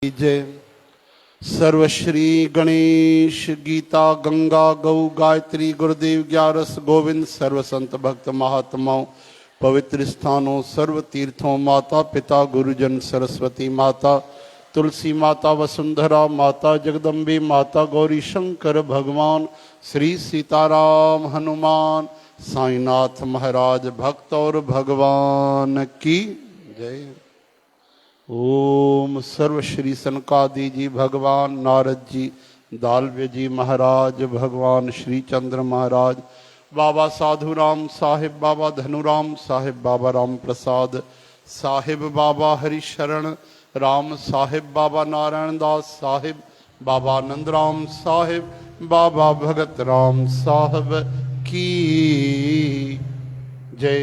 जय। सर्वश्री गणेश गीता गंगा गौ गायत्री गुरुदेव ग्यारस गोविंद सर्व संत भक्त महात्माओं पवित्र स्थानों सर्व तीर्थों माता पिता गुरुजन सरस्वती माता तुलसी माता वसुंधरा माता जगदम्बे माता गौरी शंकर भगवान श्री सीताराम हनुमान साईनाथ महाराज भक्त और भगवान की जय। ओम सर्व श्री सनकादि जी भगवान नारद जी दालव्य जी महाराज भगवान श्री चंद्र महाराज बाबा साधु राम साहिब बाबा धनुराम साहिब बाबा राम प्रसाद साहिब बाबा हरिशरण राम साहिब बाबा नारायण दास साहिब बाबा आनंद राम साहिब बाबा भगत राम साहिब की जय।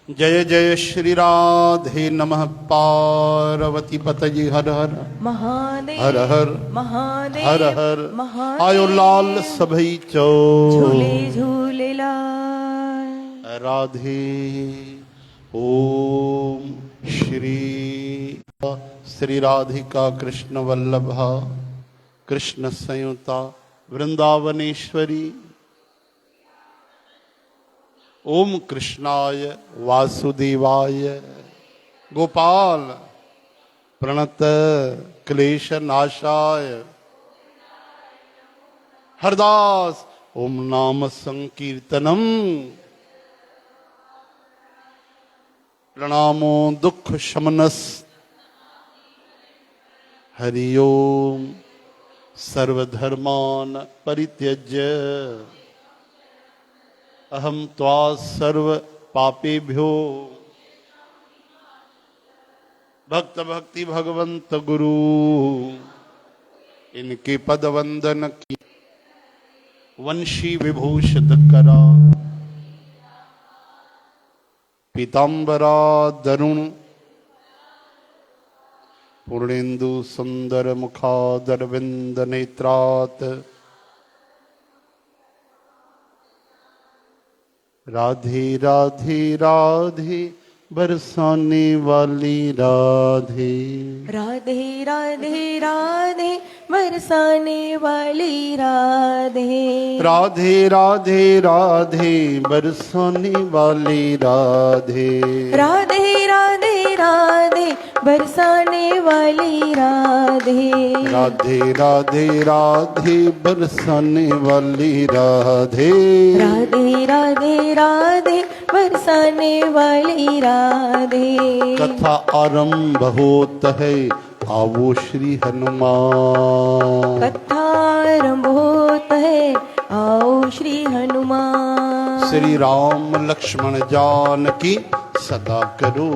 जय जय श्री राधे नमः पार्वती पतजी हर हर महादेव हर हर महादेव हर हर महादेव। आयो लाल सभई चो झूले झूले लाल राधे। ओम श्री श्री राधिका कृष्ण वल्लभा कृष्ण संयुता वृंदावनेश्वरी ओम कृष्णाय वासुदेवाय गोपाल प्रणत क्लेश नाशाय हरदास ओम नाम संकीर्तनम प्रणामो दुख शमनस हरि ओम सर्वधर्मान परित्यज्य अहम त्वा सर्व पापेभ्यो भक्त भक्ति भगवंत गुरु इनके पद वंदन की वंशी विभूषित करा पीतांबरा दरुण पूर्णेन्दु सुंदर मुखादर विंद नेत्रात राधे राधे राधे बरसाने वाली राधे राधे राधे राधे बरसाने वाली राधे राधे राधे राधे बरसाने वाली राधे राधे राधे राधे बरसाने वाली राधे राधे राधे राधे बरसाने वाली राधे राधे राधे राधे बरसाने वाली राधे। कथा आरंभ होत है आवो श्री हनुमान कथा आरंभ होता है आओ श्री हनुमान। श्री राम लक्ष्मण जानकी सदा करो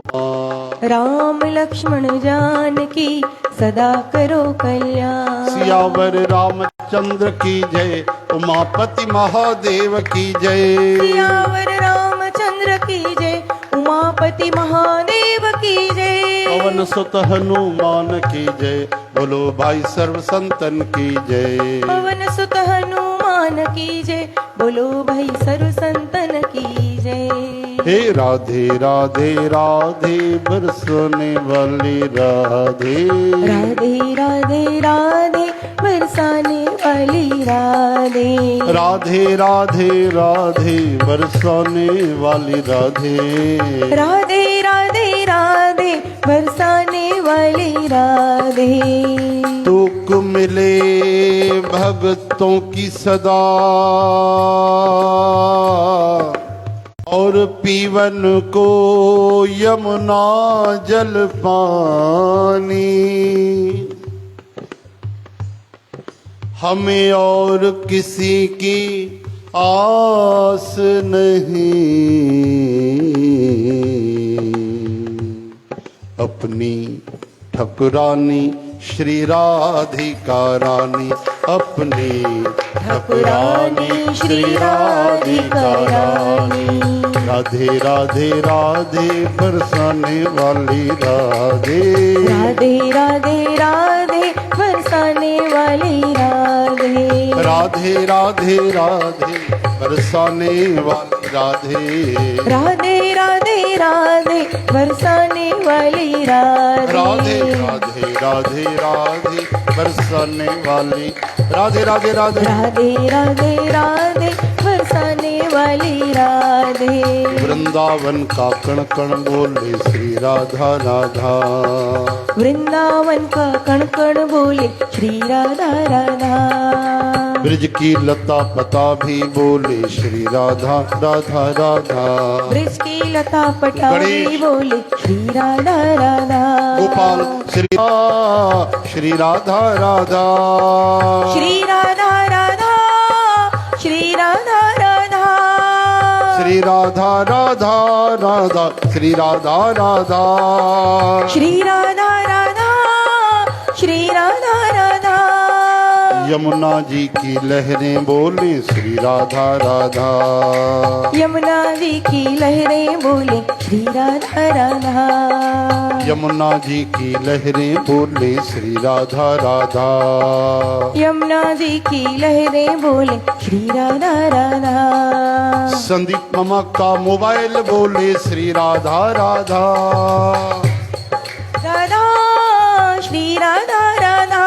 राम लक्ष्मण जानकी सदा करो कल्याण। सियावर रामचंद्र की जय उमापति महादेव की जय सियावर रामचंद्र की जय उमापति महादेव की जय। पवन सुत हनुमान की जय बोलो भाई सर्व संतन की जय पवन सुत हनुमान की जय बोलो भाई सर्व संतन की जय। हे राधे राधे राधे बरसाने वाली राधे राधे राधे राधे बरसाने वाली राधे राधे राधे राधे बरसाने वाली राधे राधे राधे राधे बरसाने वाली राधे। तुक मिले भक्तों की सदा और पीवन को यमुना जल पानी हमें और किसी की आस नहीं अपनी ठकुरानी श्री राधिका रानी अपनी ठकुरानी श्री राधिका रानी राधे राधे राधे बरसाने वाली राधे राधे राधे राधे बरसाने वाली राधे राधे राधे राधे बरसाने वाली राधे। राधे राधे राधे बरसाने वाली राधे राधे। राधे राधे राधे बरसाने वाली राधे। राधे राधे राधे राधे राधे बरसाने वाली राधे। वृंदावन का कण कण बोले श्री राधा राधा। वृंदावन का कण कण बोले श्री राधा राधा। ब्रज की लता पता भी बोले श्री राधा राधा राधा। ब्रज की लता पटा भी गणेश। बोले श्री राधा राधा। गोपाल श्री राधा राधा। श्री राधा राधा श्री राधा राधा। श्री राधा राधा राधा श्री राधा राधा। श्री राधा राधा श्री राधा राधा। यमुना जी की लहरें बोले श्री राधा राधा। यमुना जी की लहरें बोले श्री राधा राधा। यमुना जी की लहरें बोले श्री राधा राधा। यमुना जी की लहरें बोले श्री राधा राधा। संदीप मामा का मोबाइल बोले श्री राधा राधा। राधा श्री राधा राधा।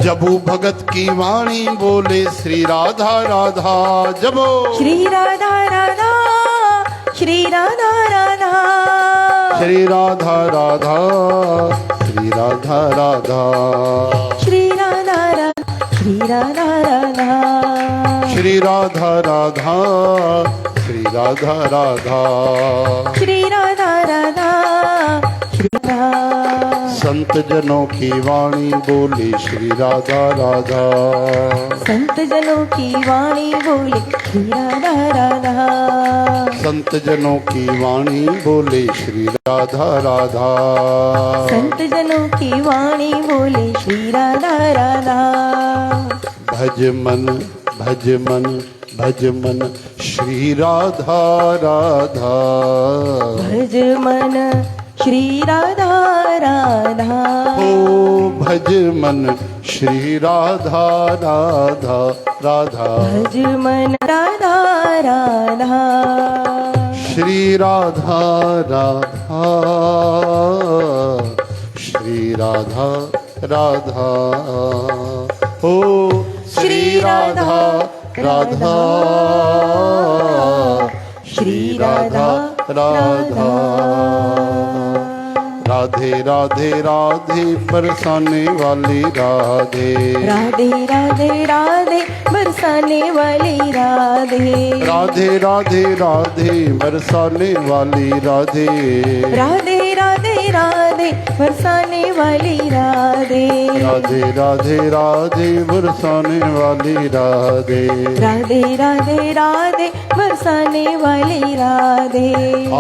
जबू भगत की वाणी बोले श्री राधा राधा। जबो श्री राधा राधा श्री राधा राधा। श्री राधा राधा श्री राधा राधा। श्री राधा राधा श्री राधा राधा। श्री राधा राधा श्री राधा राधा। श्री राधा राधा श्री राधा। संत जनों की वाणी बोले श्री राधा राधा। संत जनों की वाणी बोले श्री राधा राधा। संत जनों की वाणी बोले श्री राधा राधा। संत जनों की वाणी बोले श्री राधा राधा। भज मन भज मन भज मन श्री राधा राधा। भज मन श्री राधा राधा। ओ भज मन श्री राधा राधा राधा। भज मन राधा राधा। श्री राधा राधा श्री राधा राधा। ओ श्री राधा राधा श्री राधा राधा। राधे राधे राधे बरसाने वाली राधे। राधे राधे राधे बरसाने वाली राधे। राधे राधे राधे बरसाने वाली राधे। राधे राधे राधे बरसाने वाली राधे। राधे राधे राधे बरसाने वाली राधे। राधे राधे राधे बरसाने वाली राधे।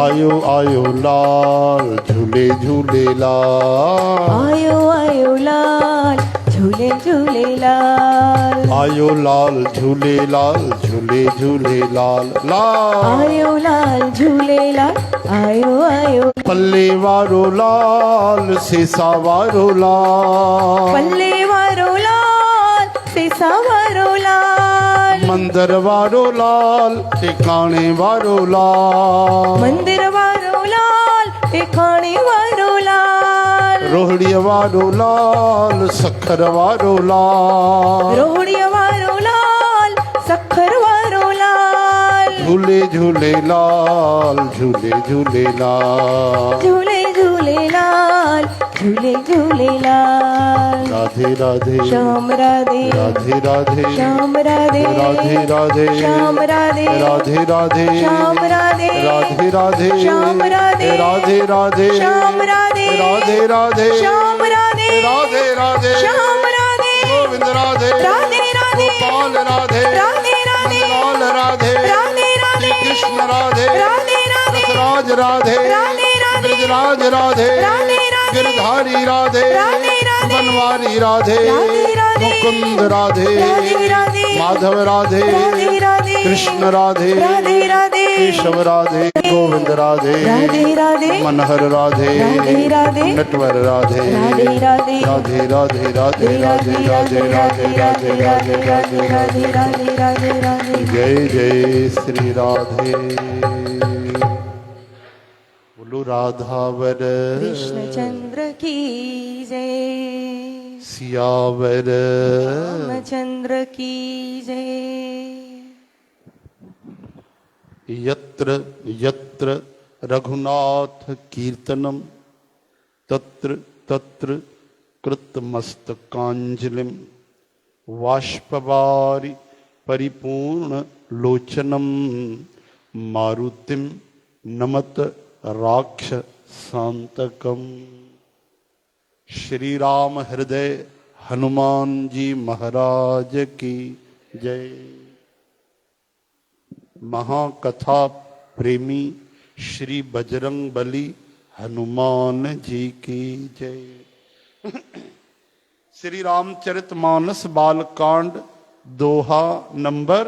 आयो आयो लाल झूले झूले लाल। आयो आयो लाल झूले झूले लाल। आयो लाल झूले लाल झूले झूले लाल लाल। आयो लाल झूले लाल आयो आयो। पल्ले वारो लाल सीसा वारो लाल। पल्ले वारो लाल सीसा वारो लाल। मंदिर वारो लाल टिकाणे वारो लाल। मंदिर वारो लाल टिकाणे वारो लाल। रोहड़ी वारो लाल सखर वारो लाल। रोहड़ी वारो लाल सखर वारो लाल। झूले झूले लाल झूले झूले लाल। झूले झूले लाल झूले झूले लाल। राधे राधे श्याम राधे राधे राधे श्याम राधे राधे राधे श्याम राधे राधे राधे श्याम राधे राधे राधे श्याम राधे राधे राधे श्याम राधे राधे राधे श्याम राधे राधे राधे श्याम राधे गोविंद राधे राधे राधे गोपाल राधे राधे राधे लाल राधे राधे राधे कृष्ण राधे राधे राधे रसराज राधे राधे राधे ब्रजराज राधे राधे राधे गिरधारी राधे राधे राधे बनवारी राधे राधे राधे मुकुंद राधे राधे राधे माधव राधे राधे राधे कृष्ण राधे राधे राधे केशव राधे गोविंद राधे राधे राधे मनहर राधे राधे राधे नटवर राधे राधे राधे राधे राधे राधे राधे राधे राधे राधे राधे राधे राधे राधे राधे राधे जय जय श्री राधे बोलो राधावर कृष्णचंद्र की जय सियावर रामचंद्र की जय यत्र यत्र रघुनाथ कीर्तनम तत्र तत्र कृतमस्तकांजलिम वाष्पवारि परिपूर्ण लोचनम मारुतिम नमत राक्ष शांतकम। श्री राम हृदय हनुमान जी महाराज की जय। महाकथा प्रेमी श्री बजरंग बली हनुमान जी की जय। श्री रामचरितमानस बालकांड दोहा नंबर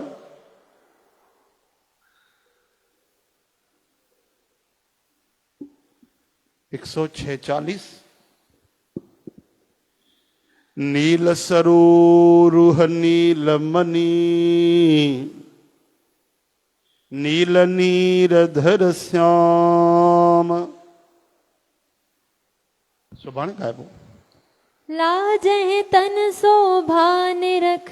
146। नील सरोरुह नीलमणि नील नीरधर श्याम। सुभाणे गायबो लाजहि तन शोभा निरख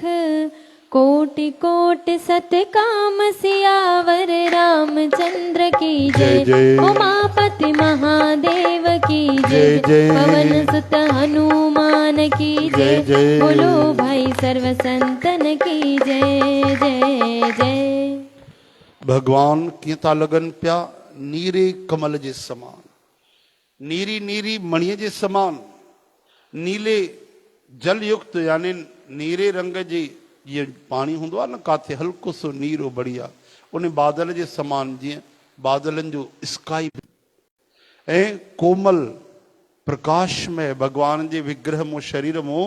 कोटि कोटि सतकाम सियावर रामचंद्र की जय। जय। उमापति महादेव की जय जय। जय। पवन सुत हनुमान की जय जय। जय। बोलो भाई सर्व संतन की जय जय जय। भगवान कीता लगन पिया नीरे कमल जे समान नीरी नीरी मणीअ जे समान नीले जल युक्त यानी नीरे रंग जे जीअं पाणी हूंदो आहे न काथे हल्को सो नीरो बढ़िया उन बादल जे समान जीअं बादलनि जो स्काई ऐं कोमल प्रकाश में भगवान जे विग्रह मो शरीर मो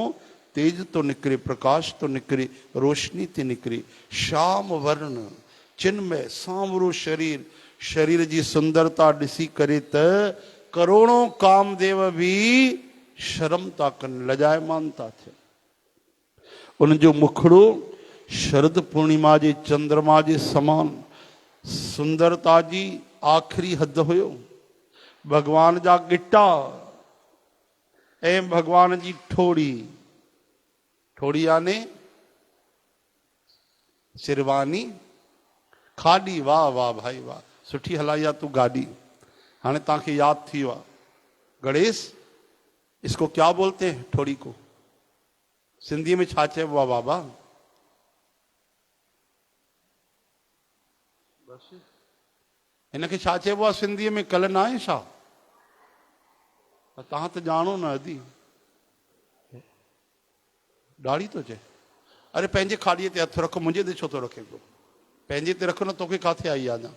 तेज तो निकिरे प्रकाश तो निकिरे रोशनी थी निकिरे श्याम वर्ण चिन्मय सांवरो शरीर शरीर जी सुंदरता ॾिसी करे त करोड़ों कामदेव भी शर्म था कनि लजायमान था थियनि। उनजो मुखड़ो शरद पूर्णिमा जे चंद्रमा जे समान सुंदरता जी आखिरी हद हुयो। भगवान जा गिटा ऐं भगवान जी ठोड़ी ठोड़ी याने शिरवानी खाडी वाह वाह भाई वाह सुठी हलाई आहे तू गाड़ी हाणे तव्हांखे याद थी वियो आहे। गणेश इसको क्या बोलते हैं ठोड़ी को सिंधी में छा चइबो आहे बाबा? हिनखे छा चइबो आहे सिंधीअ में कल न आहे छा? तव्हां त ॼाणो न अदी ॾाढ़ी थो चए। अरे पंहिंजे खाड़ीअ ते हथु रखो मुंहिंजे ते छो थो रखे पियो पंहिंजे ते रखो न तोखे काथे आई आहे अञा।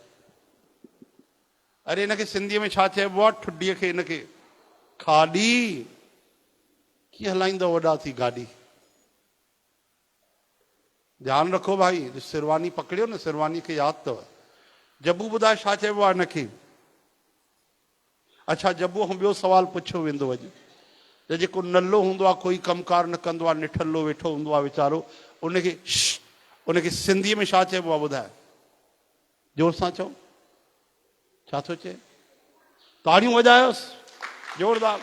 अरे हिनखे सिंधीअ में छा चइबो आहे ठुडीअ खे हिनखे खाड़ी कीअं हलाईंदो वॾा थी गाॾी। ध्यानु रखो भाई सिरवानी पकड़ियो न सिरवानी खे यादि अथव। जबू ॿुधाए छा चइबो आहे हिनखे? अच्छा जबू खां ॿियो सवाल पुछियो वेंदो अॼु त जेको नल्लो हूंदो आहे कोई कमकार न कंदो आहे निठल्लो वेठो हूंदो आहे वीचारो उनखे सिंधीअ में छा चइबो आहे ॿुधाए जोर सां चओ छा थो चए? ताड़ियूं वॼायोसि जोरदार।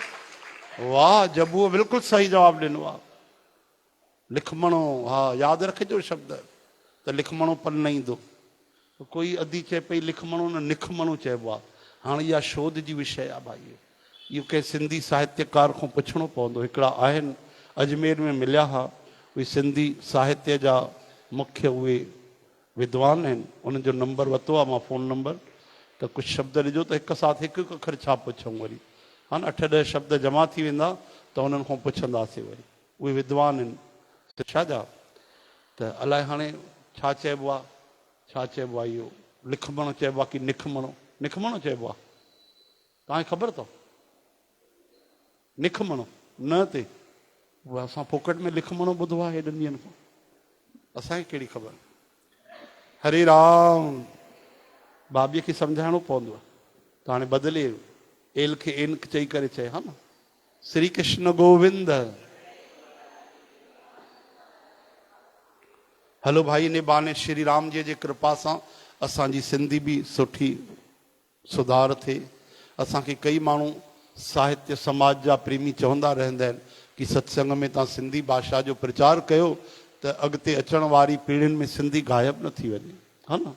वाह जबूअ बिल्कुलु सही जवाबु ॾिनो आहे। लिखमणो हा यादि रखिजो शब्द त लिखमणो पन न ईंदो। कोई अधी चए पई लिखमणो न निखमणो चइबो आहे। हाणे इहा शोध जी विषय आहे भाई इहो कंहिं सिंधी साहित्यकार खां पुछणो पवंदो। हिकिड़ा आहिनि अजमेर में मिलिया हुआ उहे सिंधी साहित्य जा मुख्य उहे विद्वान आहिनि उन्हनि जो नंबर वरितो आहे मां फ़ोन नंबर त कुझु शब्द ॾिजो त हिकु साथ हिकु हिकु अखर छा पुछूं वरी हा न 8-10 शब्द जमा थी वेंदा त उन्हनि खां पुछंदासीं वरी उहे विद्वान आहिनि शिक्षा जा त अलाए हाणे छा चइबो आहे इहो लिखमणो चइबो आहे की निखमणो निखमणो चइबो आहे तव्हांखे ख़बर अथव? निखमणो न ते उहा असां फोकट में लिखमणो ॿुधो आहे हेॾनि ॾींहंनि खां, असांखे कहिड़ी ख़बर। हरे राम भाभीअ खे सम्झाइणो पवंदो आहे, त हाणे बदिले एल खे एन चई करे चए हा न, श्री कृष्ण गोविंद। हलो भाई, इन बहाने श्री राम जी जे कृपा सां असांजी सिंधी बि सुठी सुधार थिए। असांखे कई माण्हू साहित्य समाज जा प्रेमी चवंदा रहंदा आहिनि कि सत्संग में तव्हां सिंधी भाषा जो प्रचार कयो त अॻिते अचण वारी पीढ़ियुनि में सिंधी गायब न थी वञे, हा न।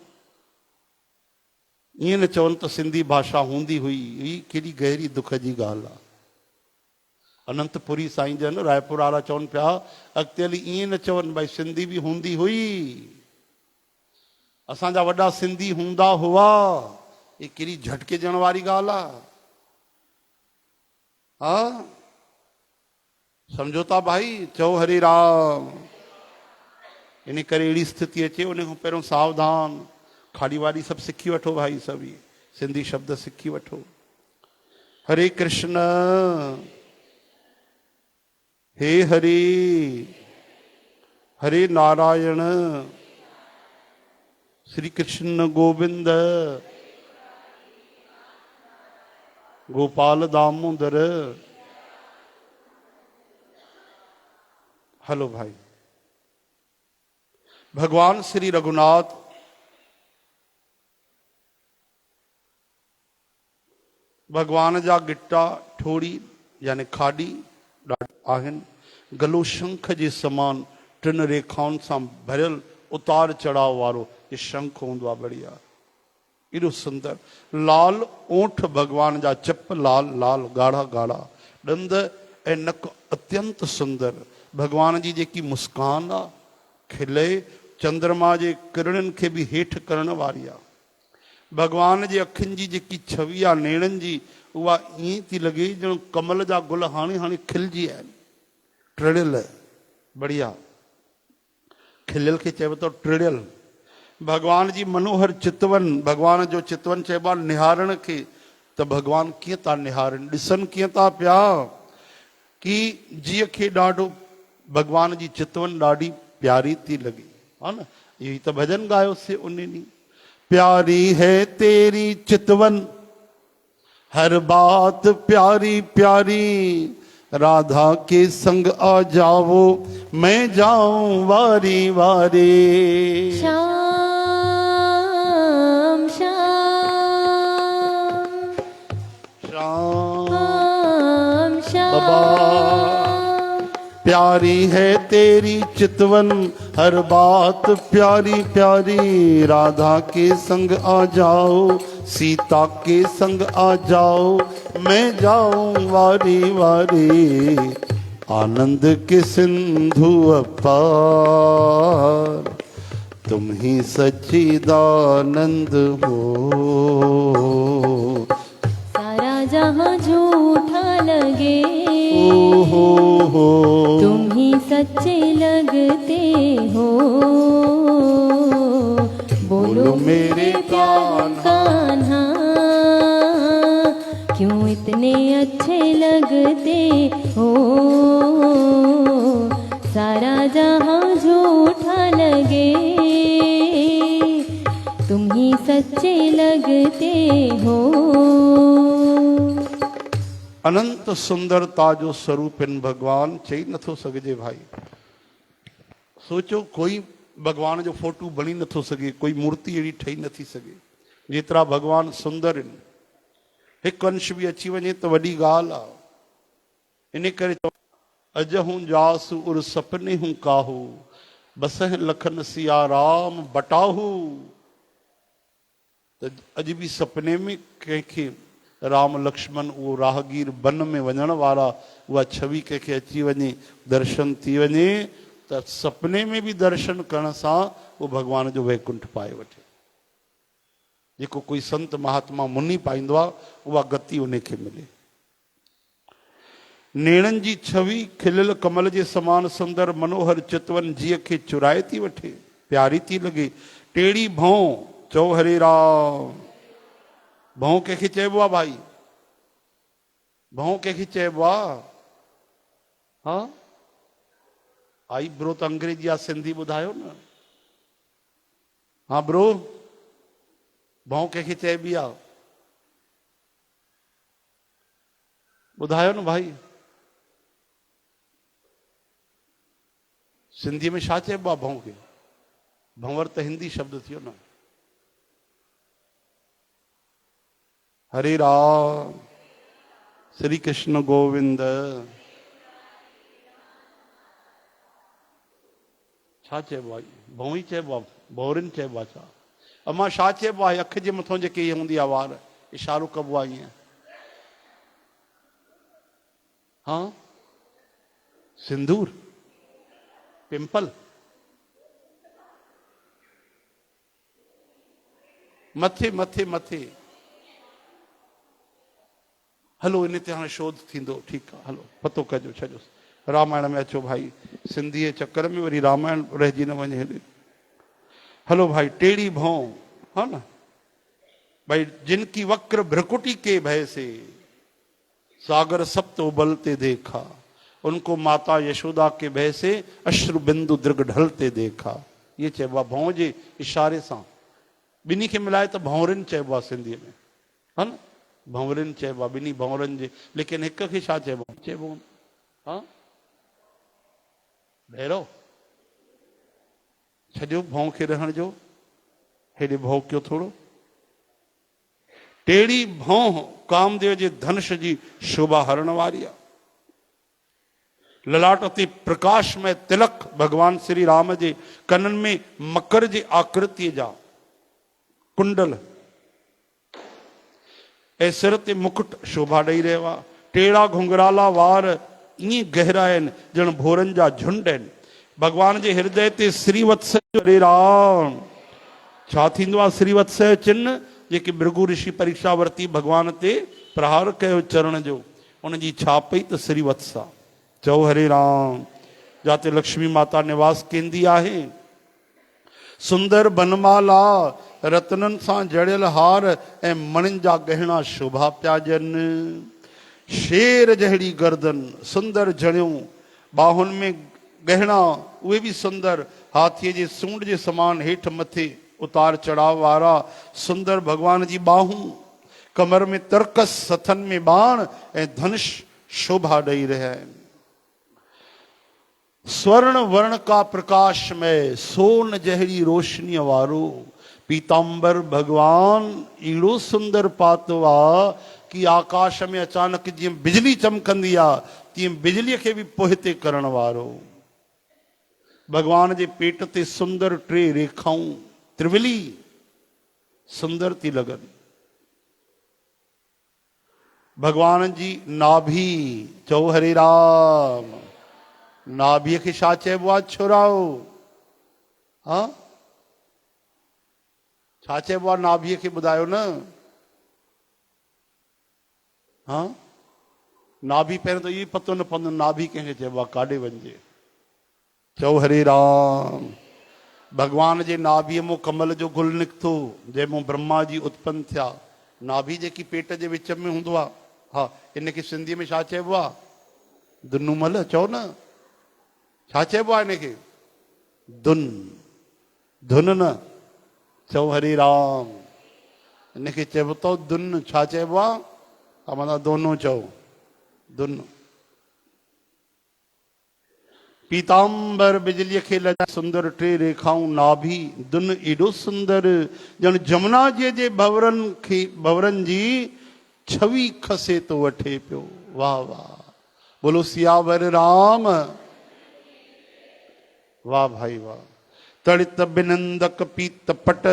ईअं न चवनि त सिंधी भाषा हूंदी हुई, ही केॾी गहरी दुख जी ॻाल्हि आहे। अनंतपुरी साईं जन रायपुर वारा चवनि पिया अॻिते हली ईअं न चवनि भई सिंधी बि हूंदी हुई, असांजा वॾा सिंधी हूंदा हुआ। ये केॾी झटके ॾियण वारी ॻाल्हि आहे। हा सम्झो था भाई, चओ हरे राम। इन करे अहिड़ी स्थिति अचे उन खां पहिरियों सावधान, खाड़ी वाड़ी सभु सिखी वठो भाई, सभु सिंधी शब्द सिखी वठो। हरे कृष्ण, हे हरे, हरे नारायण, श्री कृष्ण गोविंद, गोपाल दामोदर। हलो भाई, भगवान श्री रघुनाथ भगवान जा गिट्टा ठोड़ी यानी खाड़ी आहिनि, गलो शंख जे समान टिन रेखाउनि सां भरियल उतार चढ़ाव वारो ये शंख हूंदो आहे। बढ़िया, एॾो सुंदर। लाल ओठ भगवान जा, चप लाल लाल ॻाढ़ा ॻाढ़ा, ॾंद ऐं नक अत्यंत सुंदर। भगवान जी जेकी मुस्कान आहे, खिले चंद्रमा जे किरणनि खे बि हेठि करण वारी आहे। भगवान जे अखियुनि जी जेकी छवि आहे नेणनि जी, उहा ईअं थी लॻे ॼण कमल जा गुल हाणे हाणे खिलजी विया आहिनि, टिड़ियल। बढ़िया, खिलियल खे चइबो अथव टिड़ियल। भगवान जी मनोहर चितवन, भगवान जो चितवन चइबो आहे निहारण खे। त भगवान कीअं था निहारनि, ॾिसनि कीअं था पिया कि जीअ खे ॾाढो भगवान जी चितवन ॾाढी प्यारी थी लॻे, हा न। इहो ई त भॼन ॻायोसीं उन ॾींहुं, प्यारी है तेरी चितवन, हर बात प्यारी प्यारी, राधा के संग आ जाओ, मैं जाऊं वारी वारी। श्याम श्याम श्याम श्याम बाबा, प्यारी है तेरी चितवन, हर बात प्यारी प्यारी, राधा के संग आ जाओ, सीता के संग आ जाओ, मैं जाऊं वारी वारी। आनंद के सिंधु अपार, तुम ही सच्चिदानंद हो। सारा जहां झूठा लगे, हो तुम ही सच्चे लगते हो। बोलो मेरे कान्हा, क्यों इतने अच्छे लगते हो। सारा जहां झूठा लगे, तुम ही सच्चे लगते हो। अनंत सुंदरता जो स्वरूप इन भगवान चई नथो सघिजे भाई। सोचो कोई भगवान जो फोटो बणी नथो सघे, कोई मूर्ति अहिड़ी ठही नथी सघे जेतिरा भगवान सुंदर आहिनि। हिकु अंश बि अची वञे त वॾी ॻाल्हि आहे। इन करे अज हूं जास उर सपने हूं काहू, बसह लखन सिया राम बटाहू। त अॼु बि सपने में कंहिंखे राम लक्ष्मण उहो राहगीर वन में वञण वारा उहा छवि कंहिंखे अची वञे, दर्शन थी वञे, त सपने में बि दर्शन करण सां उहो भगवान जो वैकुंठ पाए वठे। जेको कोई संत महात्मा मुनि पाईंदो आहे, उहा गति उनखे मिले। नेणनि जी छवि खिलियल कमल जे समान सुंदर मनोहर चितवन जीअ खे चुराए थी वठे, प्यारी थी लॻे। टेड़ी भौं, चओ हरे राम। भौं कंहिंखे चइबो आहे भाई? भौं कंहिंखे चइबो आहे? हा, आई ब्रो तो अंग्रेजी या सिंधी ॿुधायो न। हाँ ब्रो, भाउ कंहिंखे चइबी आहे? ॿुधायो न भाई, सिंधी में छा चइबो आहे भाउ खे? भंवर त हिंदी शब्द थियो न। हरे राम, श्री कृष्ण गोविंद। छा चइबो आहे? भाउ ई चइबो आहे, भौरनि चइबो आहे छा? अमा छा चइबो आहे? अख जे मथां जेके हूंदी आहे वार, इशारो कबो आहे ईअं। हाँ, सिंदूर, पिंपल, मथे मथे मथे। हलो इन ते हाणे शोध थींदो, ठीकु आहे, हलो पतो कजो, छॾो रामायण में अचो भाई, सिंधी जे चक्कर में वरी रामायण रहिजी न वञे हेॾे। हलो भाई, टेढ़ी भौं, हा न भाई, जिनकी वक्र भ्रकुटी के भय से सागर सप्त उबलते देखा, उनको माता यशोदा के भय से अश्रु बिंदु दृग ढलते देखा। ये चइबो आहे भौं जे इशारे सां। ॿिन्ही खे मिलाए त भौरनि चइबो आहे सिंधीअ में, हा न, भंवरनि चइबो आहे ॿिन्ही भौरनि जे। लेकिन हिक खे छा चइबो चइबो? हा, भैरव। छॾियो भौं खे रहण जो, हेॾे भौ कयो थोड़ो। टेढ़ी भौं कामदेव जे धनुष जी शोभा हरण वारी आहे। ललाट ते प्रकाश में तिलक भगवान श्री राम जे कननि में मकर जे आकृतीअ जा कुंडल ऐं सिर ते मुकुट शोभा ॾेई रहियो आहे। टेढ़ा घुंघराला वार ईअं गहरा आहिनि ॼण भोरनि जा झुंड आहिनि। भगवान जे हृदय ते श्रीवत्स जो हरे राम छा थींदो आहे? श्रीवत्स जो चिन्ह जेके भृगु ऋषि परीक्षा वरिती, भगवान ते प्रहार कयो चरण जो, उनजी छाप ई त श्रीवत्स आहे। चओ हरे राम। जाते लक्ष्मी माता निवास कंदी आहे। सुंदर बनमाला रत्ननि सां जड़ियल हार ऐं मणिनि जा गहना शोभा पिया ॾियनि। शेर जहिड़ी गर्दन, सुंदर जड़ियूं, बाहुनि में गहना उहे बि सुंदर, हाथीअ जे सूंड जे समान हेठि मथे उतार चढ़ाव वारा सुंदर भगवान जी बाहूं, कमर में तरकस, हथनि में बाण ऐं धनुष शोभा ॾेई रहिया आहिनि। स्वर्ण वर्ण का प्रकाश में सोन जहिड़ी रोशनीअ वारो पीताम्बर भगवान अहिड़ो सुंदर पातो आहे कि आकाश में अचानक जीअं बिजली चमकंदी आहे, तीअं बिजलीअ खे बि पोहिते करण वारो। भगवान जे पेट ते सुंदर टे रेखाऊं त्रिवली सुंदर थी लॻनि। भगवान जी नाभि, चओ हरे राम। नाभीअ खे छा चइबो आहे? छुराओ। हा, छा चइबो आहे नाभीअ खे? ॿुधायो न। हा, नाभि पहिरियों त इहो पतो न पवंदो नाभि कंहिंखे चइबो आहे, काॾे वञिजे। चओ हरे राम। भगवान जे नाभीअ मां कमल जो गुल निकितो, जंहिंमां ब्रह्मा जी उत्पन्न थिया। नाभि जेकी पेट जे विच में हूंदो आहे, हा, इनखे सिंधीअ में छा चइबो आहे? दुनूमल। चओ न, छा चइबो आहे इनखे? धुन। धुन न, चओ हरे राम। इनखे चइबो अथव धुन। छा चइबो आहे? माना दोनों चओ, धुन। पीताम्बर बिजलीअ खे लॻा सुंदर टे रेखाऊं नाभि, धुन एॾो सुंदर ॼण जमुना जे भंवरनि जी छवि खसे तो वठे पियो। वाह वाह, बोलो सियावर राम। वाह भाई वाह। तड़ित बिनंदक पीत पट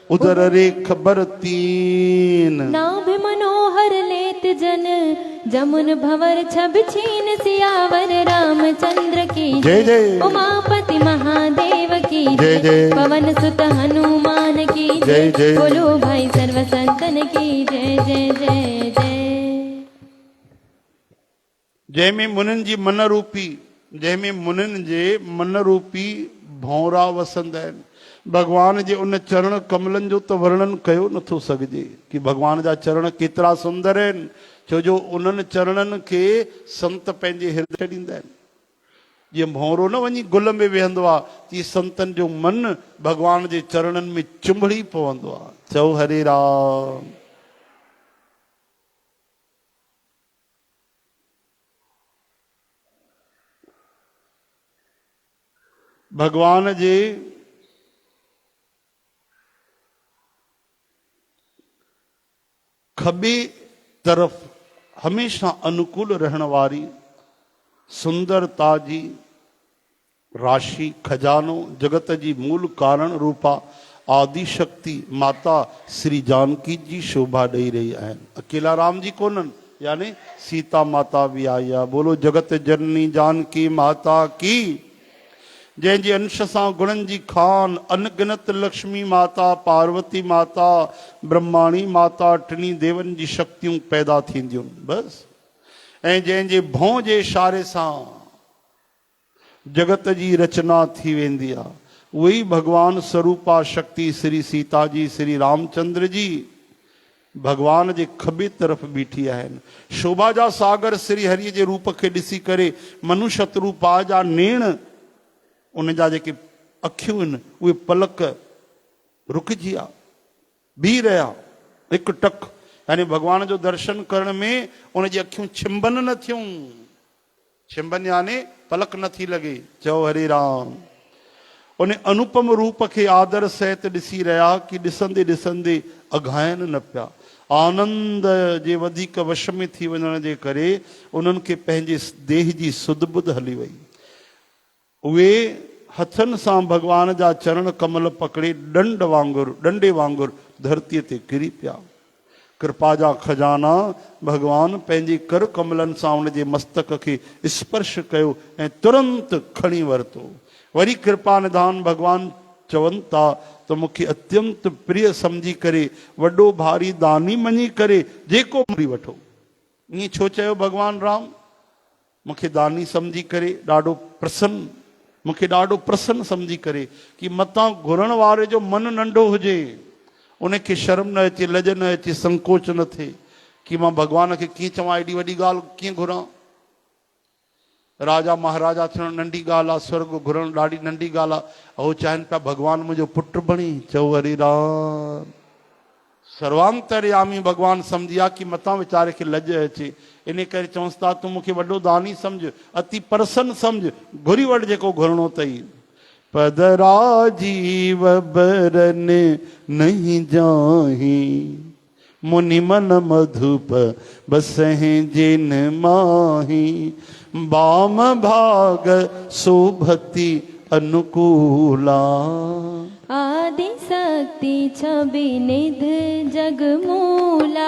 उदर रेख बरतीन, नाभि मनोहर लेत जन जमुन भंवर छब छीन। सियावर रामचंद्र की जय जय, उमापति महादेव की जय जय, पवन सुत हनुमान की जय जय, बोलो भाई सर्व संतन की जय जय जय जय। जंहिंमें मुननि जी मन रूपी, जंहिंमें मुननि जे मन रूपी भौरा वसंदा आहिनि। भगवान जे उन चरण कमलनि जो त वर्णन कयो नथो सघिजे कि भगवान जा चरण केतिरा सुंदर आहिनि। छो जो उन्हनि चरणनि खे संत पंहिंजे हृदय ॾींदा आहिनि। ये भौरो न वञी गुल में वेहंदो आहे, तीअं संतन जो मन भगवान जे चरणनि में चुंबड़ी पवंदो आहे। चओ हरे राम। भगवान जे खबे तरफ हमेशा अनुकूल रहण वारी सुंदरता जी राशि खजानो जगत जी मूल कारण रूपा आदि शक्ति माता श्री जानकी जी शोभा ॾेई रही आहिनि। अकेला राम जी कोन्हनि, यानी सीता माता भी आई आहे। बोलो जगत जननी जानकी माता की। जंहिंजे अंश सां गुणनि जी खान अनगिनत लक्ष्मी माता, पार्वती माता, ब्रह्माणी माता, टिनी देवनि जी शक्तियूं पैदा थींदियूं बस। ऐं जंहिंजे भौं जे इशारे सां जगत जी रचना थी वेंदी आहे, उहे ई भगवान स्वरूपा शक्ति श्री सीता जी, श्री रामचंद्र जी भगवान जे खबे तरफ़ बीठी आहिनि। शोभा जा सागर श्री हरिय जे रूप खे ॾिसी करे मनुष्य रूपा जा नेण, उन जा जेके अखियूं आहिनि उहे पलक रुकिजी विया, बीह रहिया हिकु टक। यानी भगवान जो दर्शन करण में उन जी अखियूं छिंबन न थियूं। छिंबन यानी पलक नथी लॻे। चओ हरे राम। उन अनुपम रूप खे आदर सहित ॾिसी रहिया कि ॾिसंदे ॾिसंदे अघाइनि न पिया। आनंद जे वधीक वश में थी वञण जे करे उन्हनि खे पंहिंजे देह जी सुध बुध हली वई। उहे हथनि सां भगवान जा चरण कमल पकड़े डंडे वांगुरु धरतीअ ते किरी पिया। कृपा जा खजाना भगवान पंहिंजे कर कमलनि सां उन जे मस्तक खे स्पर्श कयो ऐं तुरंत खणी वरितो। वरी कृपा निधान भगवान चवनि था त मूंखे अत्यंत प्रिय सम्झी करे, वॾो भारी दानी मञी करे जेको मरी वठो। ईअं छो चयो भगवान राम? मूंखे दानी सम्झी करे ॾाढो प्रसन्न, मूंखे ॾाढो प्रसन्न सम्झी करे कि मतां घुरण वारे जो मन नंढो हुजे, उनखे शर्म न अचे, लज न अचे, संकोच न थिए कि मां भगवान खे कीअं चवां, एॾी वॾी ॻाल्हि कीअं घुरां। राजा महाराजा थियणु नंढी ॻाल्हि आहे, स्वर्ग घुरणु ॾाढी नंढी ॻाल्हि आहे। उहो चाहिनि पिया भगवान मुंहिंजो पुटु बणी। चओ हरि राम। सर्वांतरयामी भगवान सम्झी आहे कि मतां वीचारे खे लज अचे, इन करे चवंसि था तूं मूंखे वॾो दानी सम्झ, अति प्रसन्न सम्झ, घुरी वठि जेको घुरणो अथई। पद राजीव बरन नहीं जाही, मुनि मन मधुप बसहि जिन माही। बाम भाग शोभति अनुकूला, आदि शक्ति छवि निध जगमूला।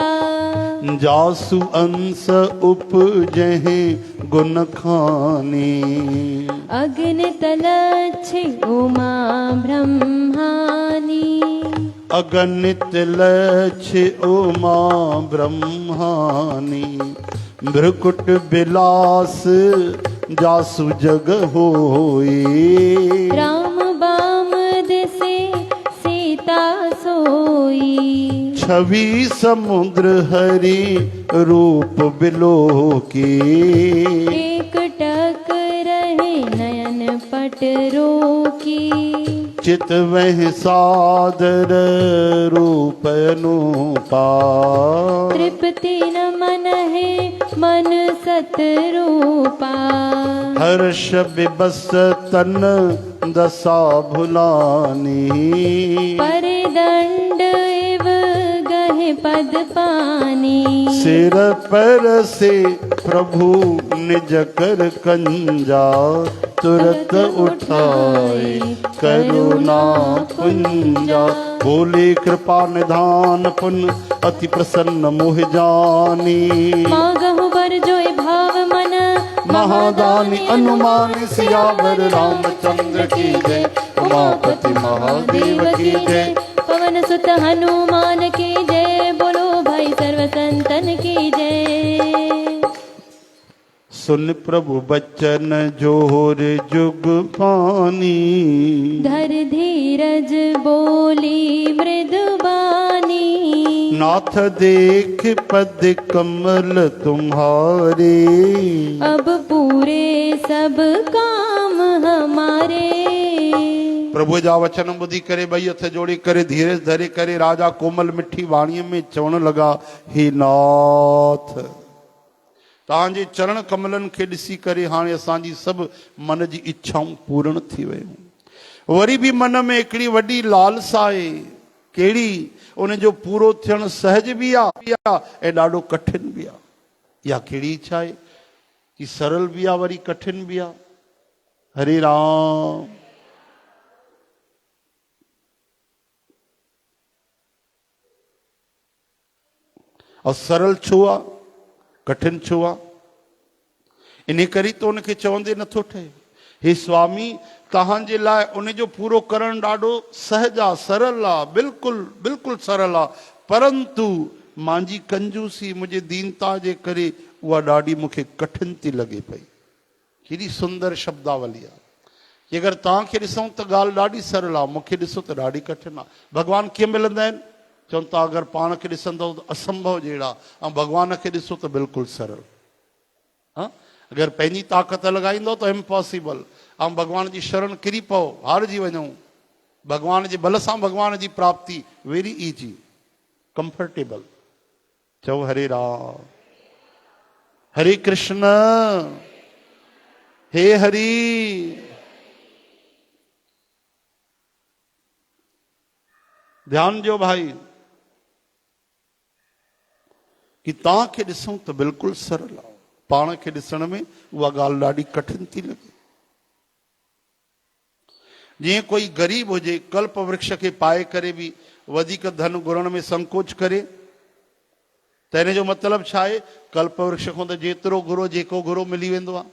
जासु अंश उपजहि गुण खानी, अग्नि तलछ उमा ब्रह्मानी। अगणित लक्ष उमा ब्रह्मानी। भ्रकुट विलास जासु जग होई, राम बाम दिसे सीता सोई। छवि समुद्र हरि रूप बिलोकी, एक टक रहे नयन पट रोकी। चित वह सादर रूप अनुपा, तृप्ति न मन है मन सत रूपा। हर्ष विबस तन दशा भुलानी, परिदंड इव गहे पद पानी। सिर पर से प्रभु निज कर कंजा, तुरत उठाए करुणा कुंजा। बोले कृपा निधान पुन अति प्रसन्न मोह जानी। मागहु बर जोय भाव मन, महादानी अनुमान सियावर रामचंद्र की जय। उमापति महादेव की जय। पवन सुत हनुमान की जय। बोलो भाई सर्व संतन की जय। सुन प्रभु बचन जोर जुग पानी, धर धीरज बोली मृदुबानी। नाथ देख पद कमल तुम्हारे, अब पूरे सब काम प्रभु जा वचन ॿुधी करे ॿई हथ जोड़े करे धीरज धरे करे राजा कोमल मिठी वाणीअ में चवण लगा, हे नाथ तव्हांजे चरण कमलनि खे ॾिसी करे हाणे असांजी सभु मन जी इच्छाऊं पूर्ण थी वियूं। वरी बि मन में हिकिड़ी वॾी लालसा आहे, कहिड़ी? उन जो पूरो थियणु सहज बि आहे ऐं ॾाढो कठिन बि आहे। इहा कहिड़ी इच्छा आहे कि सरल बि आहे वरी कठिन बि आहे? हरे राम। और सरल छो आहे, कठिन छो आहे? इन करे तो उनखे चवंदे नथो ठहे, हे स्वामी तव्हांजे लाइ उन जो पूरो करणु ॾाढो सहज आहे, सरल आहे, बिल्कुलु बिल्कुलु सरल आहे, परंतु मुंहिंजी कंजूसी मुंहिंजे दीनता जे करे उहा ॾाढी मूंखे कठिन थी लॻे पई। केॾी सुंदर शब्दावली आहे कि अगरि तव्हांखे ॾिसूं त ॻाल्हि ॾाढी सरल आहे, मूंखे ॾिसो त ॾाढी कठिन आहे। भॻवान कीअं मिलंदा आहिनि? चवनि था अगरि पाण खे ॾिसंदव त असंभव जहिड़ा, ऐं भॻवान खे ॾिसो त बिल्कुलु सरल। हा, अगरि पंहिंजी ताक़त लॻाईंदो त इम्पॉसिबल, ऐं भॻवान जी शरण किरी पओ, हारजी वञूं, भॻवान जे बल सां भॻवान जी प्राप्ति वेरी ईजी, कंफर्टेबल। चओ हरे राम, हरे कृष्ण, हे हरि। ध्यान ॾियो भाई कि तव्हांखे ॾिसूं त बिल्कुलु सरल आहे, पाण खे ॾिसण में उहा ॻाल्हि ॾाढी कठिन थी लॻे। जीअं कोई ग़रीब हुजे, कल्प वृक्ष खे पाए करे बि वधीक धन घुरण में संकोच करे, त हिन जो मतिलबु छा आहे? कल्प वृक्ष खां त जेतिरो घुरो जेको घुरो मिली वेंदो आहे।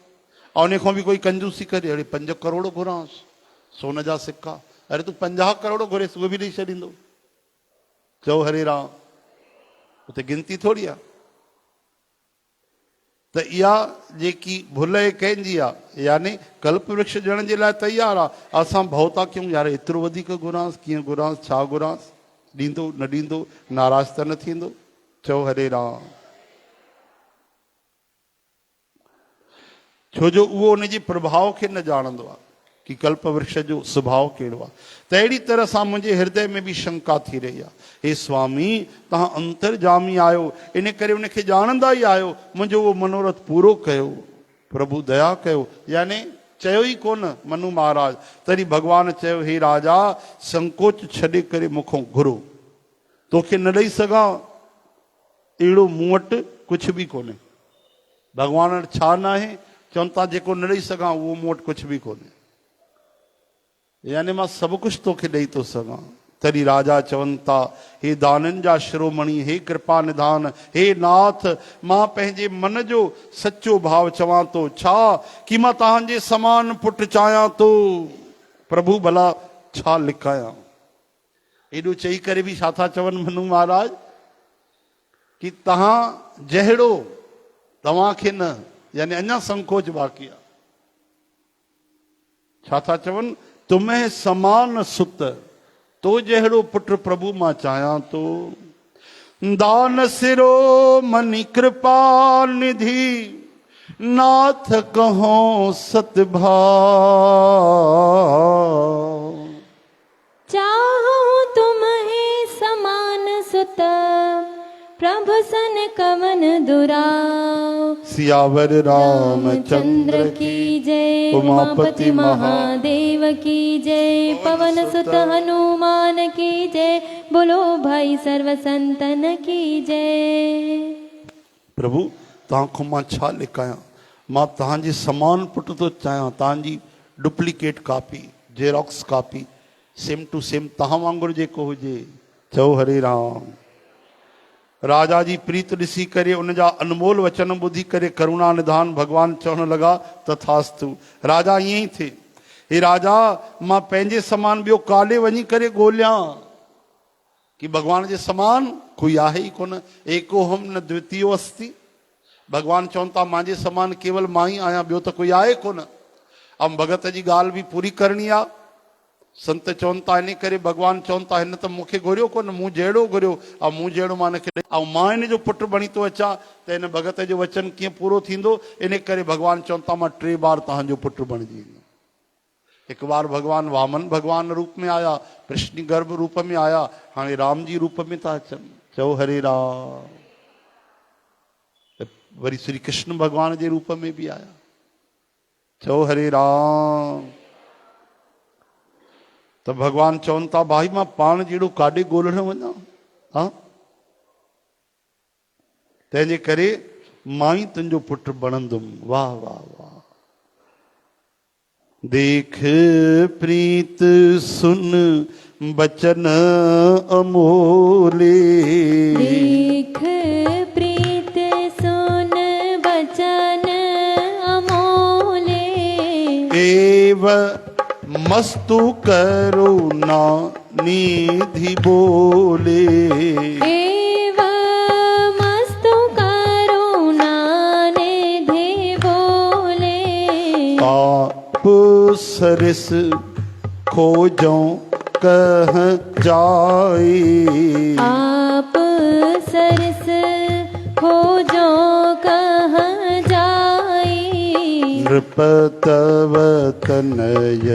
ऐं उन खां बि कोई कंजूसी करे, अड़े 5 करोड़ घुरांसि सोन जा सिक्का, अरे तूं 50 करोड़ घुरेसि उहो बि ॾेई छॾींदो। चओ हरे राम, उते गिनती थोरी आहे। त इहा जेकी भुल आहे कंहिंजी आहे, यानी कल्प वृक्ष ॾियण जे लाइ तयारु आहे, असां भउ था कयूं यार एतिरो वधीक घुरांसि, कीअं घुरांसि, छा घुरांसि, ॾींदो न ॾींदो, नाराज़ त न थींदो? चओ हरे राम। छो जो उहो उनजे प्रभाव खे न ॼाणंदो आहे कि कल्प वृक्ष जो स्वभाव कहिड़ो आहे। त अहिड़ी तरह सां मुंहिंजे हृदय में बि शंका थी रही आहे, हे स्वामी तव्हां अंतर्जामी आहियो, इन करे उनखे ॼाणंदा ई आहियो, मुंहिंजो उहो मनोरथ पूरो कयो। प्रभु दया कयो, यानी चयो ई कोन मनु महाराज, तॾहिं भॻवानु चयो, हे राजा संकोच छॾे करे मूंखां घुरो, तोखे न ॾेई सघां अहिड़ो मूं वटि कुझु बि कोन्हे। भॻवान वटि छा न आहे? चवनि था जेको न ॾेई सघां उहो मूं वटि कुझु बि कोन्हे, यानी मां सभु कुझु तोखे ॾेई थो सघां। तॾहिं राजा चवनि था, हे दाननि जा शिरोमणी, हे कृपा निधान, हे नाथ, मां पंहिंजे मन जो सचो भाव चवां थो, छा कि मां तव्हांजे समान पुटु चाहियां थो। प्रभु भला छा लिखायां? एॾो चई करे बि छा था चवनि मनु महाराज कि तव्हां जहिड़ो, तव्हांखे न, यानी अञा संकोच बाक़ी आहे। छा था चवनि? तुम्हें समान सुत, तो जहिड़ो पुटु प्रभु मां चाहियां थो। दान सिरो मनी कृपा निधि, नाथ कहो सतभाव। चाहो तुम्हें समान सुत, प्रभु सन कवन दुराव। सियावर रामचंद्र की जय, उमापति महादेव की जय, पवन सुत हनुमान की जय, बोलो भाई सर्व संतन की जय। प्रभु तव्हांखां मां छा लिकायां? मां तव्हांजे समान पुटु थो चाहियां, तव्हांजी duplicate copy, xerox copy, same to same तव्हां वांगुरु जेको हुजे। चओ हरे राम। राजा जी प्रीत ॾिसी करे, उन जा अनमोल वचन ॿुधी करे करुणा निधान भॻवानु चवण लॻा, तथास्तु। राजा ईअं ई थिए। हे राजा, मां पंहिंजे समान ॿियो काॾे वञी करे ॻोल्हियां कि भॻवान जे समान कोई आहे ई कोन। एको हम न द्वितीयो अस्ति। भॻवानु चवनि था मुंहिंजे समान केवल मां ई आहियां, ॿियो त कोई आहे कोन। ऐं भगत जी ॻाल्हि बि पूरी करणी आहे। संत चवनि था, इन करे भॻवानु चवनि था, हिन त मूंखे घुरियो कोन, मूं जहिड़ो घुरियो ऐं मूं जहिड़ो मां हिनखे, ऐं मां हिन जो पुटु बणी थो अचां, त हिन भगत जो वचन कीअं पूरो थींदो? इन करे भॻवानु चवनि था, मां 3 बार तव्हांजो पुटु बणिजी वेंदुमि। एक बार भगवान वामन भगवान रूप में आया, कृष्ण गर्भ रूप में आया, हाणे राम जी रूप में था अचनि। चओ हरे राम। वरी श्री कृष्ण भगवान जे रूप में भी आया। चओ हरे राम। तो भगवान चवनि था भाई मां पाण जहिड़ो काॾे ॻोल्हण वञा? हाँ, तंहिंजे करे मां ई तुंहिंजो पुटु बणंदुमि। वाह वाह वाह। देख प्रीत सुन बचन अमोले, देख प्रीत सुन बचन अमोले, एव मस्तु करुणा निधि बोले, एव मस्तु करुणा निधि बोले, आप सरस खोजों कह जाए, आप सरस खोजो कह जाई, नृप तव तनय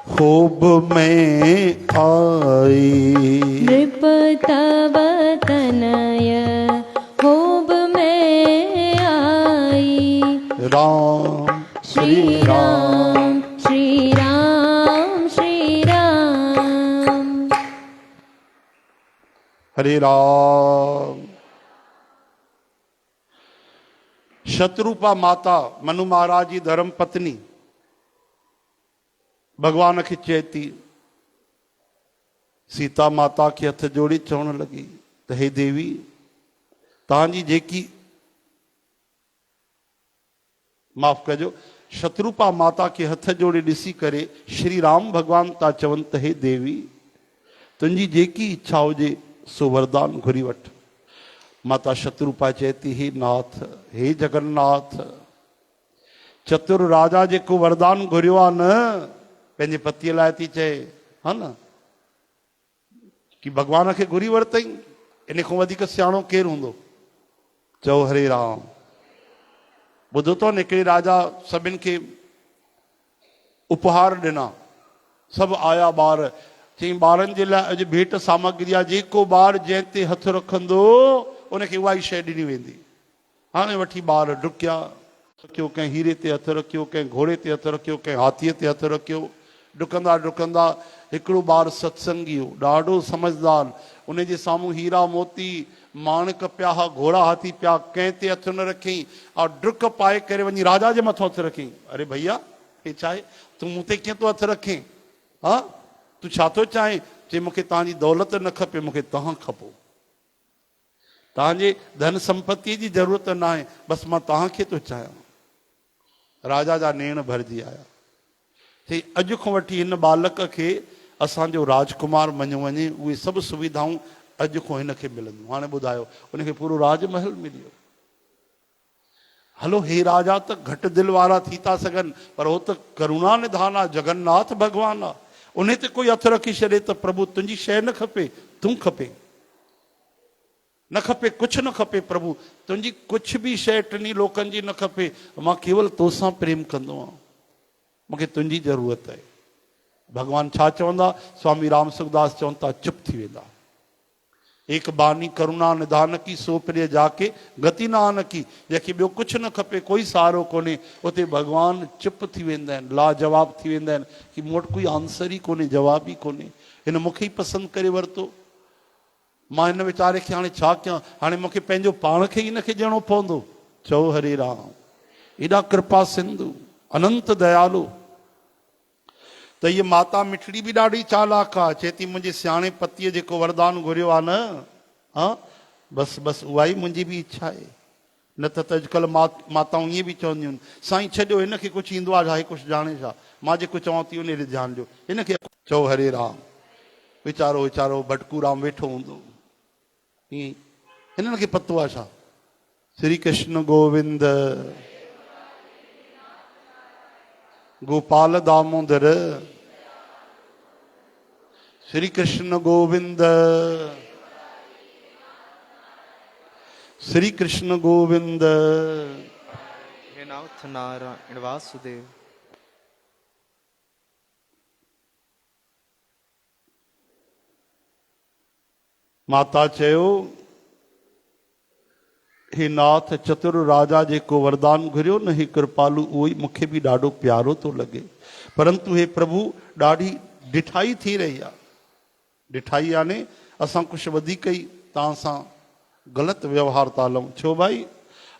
खूब में आई, नृप तव तनय खूब में आई। राम श्री राम श्री राम श्री राम। हरे राम। शत्रुपा माता मनु महाराज जी धर्म पत्नी भगवान खे चए थी, सीता माता खे हथ जोड़ी चवण लगी त हे देवी, तव्हांजी जेकी, माफ़ कजो, शत्रुपा माता खे हथ जोड़े ॾिसी करे श्री राम भगवान था चवनि त हे देवी, तुंहिंजी जेकी इच्छा हुजे सो वरदान घुरी वठ। माता शत्रुपा चए थी, हे नाथ, हे जगन्नाथ, चतुर राजा जेको वरदान घुरियो आहे न, पंहिंजे पतीअ लाइ थी चए, हा न, कि भगवान खे घुरी वरितई, इन खां वधीक सियाणो केरु हूंदो? चओ हरे राम। ॿुधो तो न, हिकिड़े राजा सभिनि खे उपहार ॾिना, सभु आया ॿार, चई ॿारनि जे लाइ अॼु भेंट सामग्री आहे, जेको ॿार जंहिं ते हथ रखंदो उनखे उहा ई शइ ॾिनी वेंदी। हाणे वठी ॿार डुकिया, रखियो, कंहिं हीरे ते हथ रखियो, कंहिं घोड़े ते हथ रखियो, कंहिं हाथीअ ते हथ रखियो। डुकंदा डुकंदा हिकिड़ो ॿारु सत्संगी हो, ॾाढो समझदार, उन जे साम्हूं हीरा मोती माणिक पिया हा, घोड़ा हाथी पिया, कंहिं ते हथ न रखियईं, और डुक पाए करे वञी राजा जे मथां हथ रखियईं। अरे भैया हे छा आहे, तूं मूं ते कीअं थो हथ रखें? हा, तूं छा थो चाहें? चई मूंखे तव्हांजी दौलत न खपे, मूंखे तव्हां खपो, तव्हांजे धन संपत्तीअ जी ज़रूरत न आहे, बसि मां तव्हांखे थो चाहियां। राजा जा नेण भरिजी आया। चई अॼु खां वठी हिन बालक खे असांजो राजकुमार मञियो वञे, उहे सभु सुविधाऊं अॼु खां हिन खे मिलंदियूं। हाणे ॿुधायो, उनखे पूरो राजमहल मिली वियो। हलो, हे राजा त घटि दिलि वारा थी था सघनि, पर हो त करुणा निधान आहे, जगन्नाथ भगवान आहे। उन ते कोई हथ रखी छॾे त प्रभु तुंहिंजी शइ न खपे, तूं खपे, न खपे, कुझु न खपे प्रभु, तुंहिंजी कुझु बि शइ टिनी लोकनि जी न खपे, मां केवल तोसां प्रेम कंदो आहियां, मूंखे तुंहिंजी ज़रूरत आहे। भगवान छा चवंदा? स्वामी राम सुखदास चवनि था, चुप थी वेंदा। एक बानी करुणा निधान की, सो प्रिय जाके गति न आन की। जंहिंखे ॿियो कुझु न खपे, कोई सहारो कोन्हे, उते भगवान चुप थी वेंदा आहिनि, लाजवाब थी वेंदा आहिनि, कि मूं वटि कोई आंसर ई कोन्हे, जवाब ई कोन्हे, हिन मूंखे ई पसंदि करे वरितो, मां हिन वीचारे खे हाणे छा कयां? हाणे मूंखे पंहिंजो पाण खे ई हिनखे ॾियणो पवंदो। चओ हरे राम। एॾा कृपा सिंधु, अनंत दयालु। त ये माता मिठड़ी भी ॾाढी चालाक आहे। चए थी मुंहिंजे सियाणे पतीअ जेको वरदान घुरियो आहे न, हा, बसि बसि उहा ई मुंहिंजी बि इच्छा आहे। न त अॼुकल्ह माताऊं ईअं बि चवंदियूं आहिनि, साईं छॾियो, हिनखे कुझु ईंदो आहे छा, हे कुझु ॼाणे छा, मां जेको चवां थी उन ते ध्यानु ॾियो, हिनखे। चओ हरे राम। वीचारो वीचारो भटकू राम वेठो हूंदो, ईअं हिननि खे पतो आहे छा? श्री कृष्ण गोविंद गोपाल दामोदर, श्री कृष्ण गोविंद, श्री कृष्ण गोविंद। हे नाथ नारायण वासुदेव। माता चयो, हे नाथ चतुर राजा जेको वरदान घुरियो न, हे कृपालु उहो ई मूंखे बि ॾाढो प्यारो थो लॻे, परंतु हे प्रभु ॾाढी ॾिठाई थी रही आहे। ॾिठाई याने असां कुझु वधीक ई तव्हां सां ग़लति व्यवहार था हलूं। छो भाई?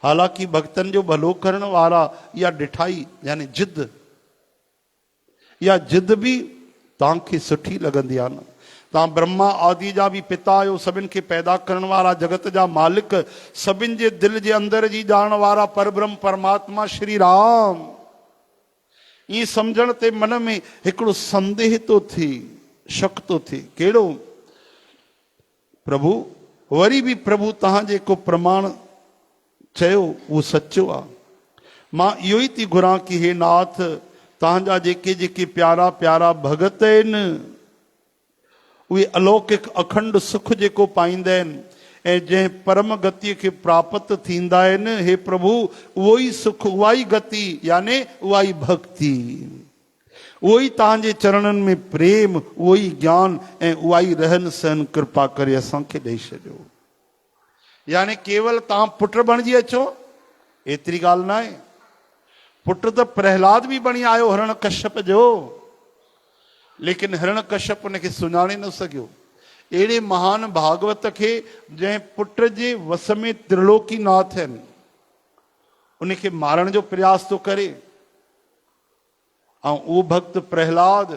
हालांकि भक्तनि जो भलो करण वारा इहा ॾिठाई यानी जिद, इहा जिद बि तव्हांखे सुठी लॻंदी आहे न। तव्हां ब्रह्मा आदि जा बि पिता आहियो, सभिनि खे पैदा करण वारा, जगत जा मालिक, सभिनि जे दिलि जे अंदर जी ॼाण वारा परब्रह्म परमात्मा श्री राम। ईअं सम्झण ते मन में हिकिड़ो संदेह थो थिए, शक थो थिए। कहिड़ो? प्रभु वरी बि प्रभु तव्हां जेको प्रमाण चयो उहो सचो आहे। मां इहो ई थी घुरां कि हे नाथ, तव्हांजा जेके जेके प्यारा प्यारा भगत आहिनि, उहे अलौकिक अखंड सुख जेको पाईंदा आहिनि ऐं जंहिं परम गतिअ खे प्राप्त थींदा आहिनि, हे प्रभु उहो ई सुख, उहा ई गति यानी उहा ई भक्ति, उहो ई तव्हांजे चरणनि में प्रेम, उहो ई ज्ञान ऐं उहा ई रहन सहन कृपा करे असांखे ॾेई छॾियो। यानी केवल तव्हां पुट बणिजी अचो एतिरी ॻाल्हि न आहे। पुट त प्रहलाद बि बणी आयो हिरण कश्यप जो, लेकिन हिरण कश्यप उनखे सुञाणे न सघियो। अहिड़े महान भागवत खे जंहिं पुट जे वस में त्रिलोकीनाथ आहिनि, उनखे मारण जो प्रयास थो करे, ऐं उहो भक्त प्रहलाद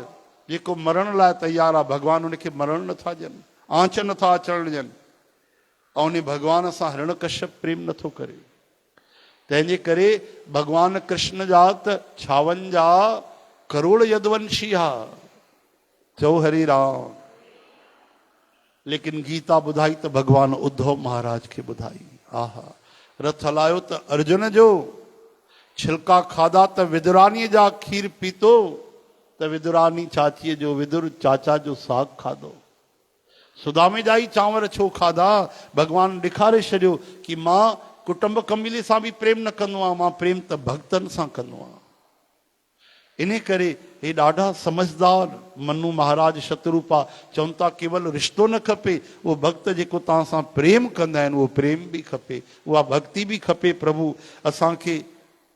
जेको मरण लाइ तयार आहे, भॻवानु उनखे मरण नथा ॾियनि, आंच नथा अचण ॾियनि, ऐं उन भॻवान सां हिरण कश्यप प्रेम नथो करे। तंहिंजे करे भॻवान कृष्ण जा त 56 करोड़ यदुवंशी हा, चओ हरि राम। लेकिन गीता ॿुधाई त भॻवान उद्धव महाराज खे ॿुधाई। आहा, रथ हलायो त अर्जुन जो, छिलका खाधा त विदुरानीअ जा, खीर पीतो त विदुरानी चाचीअ जो, विदुर चाचा जो साग खाधो, सुदामे जा ई चांवर छो खाधा? भॻवान ॾेखारे छॾियो कि मां कुटुंब कमीले सां बि प्रेम न कंदो आहियां, मां प्रेम त भक्तनि सां कंदो आहियां। इन करे हे ॾाढा समझदार मनु महाराज शत्रुपा चवनि था केवल रिश्तो न खपे, उहो भक्त जेको तव्हां सां प्रेम कंदा आहिनि, उहो प्रेम बि खपे, उहा भक्ति बि खपे। प्रभु असांखे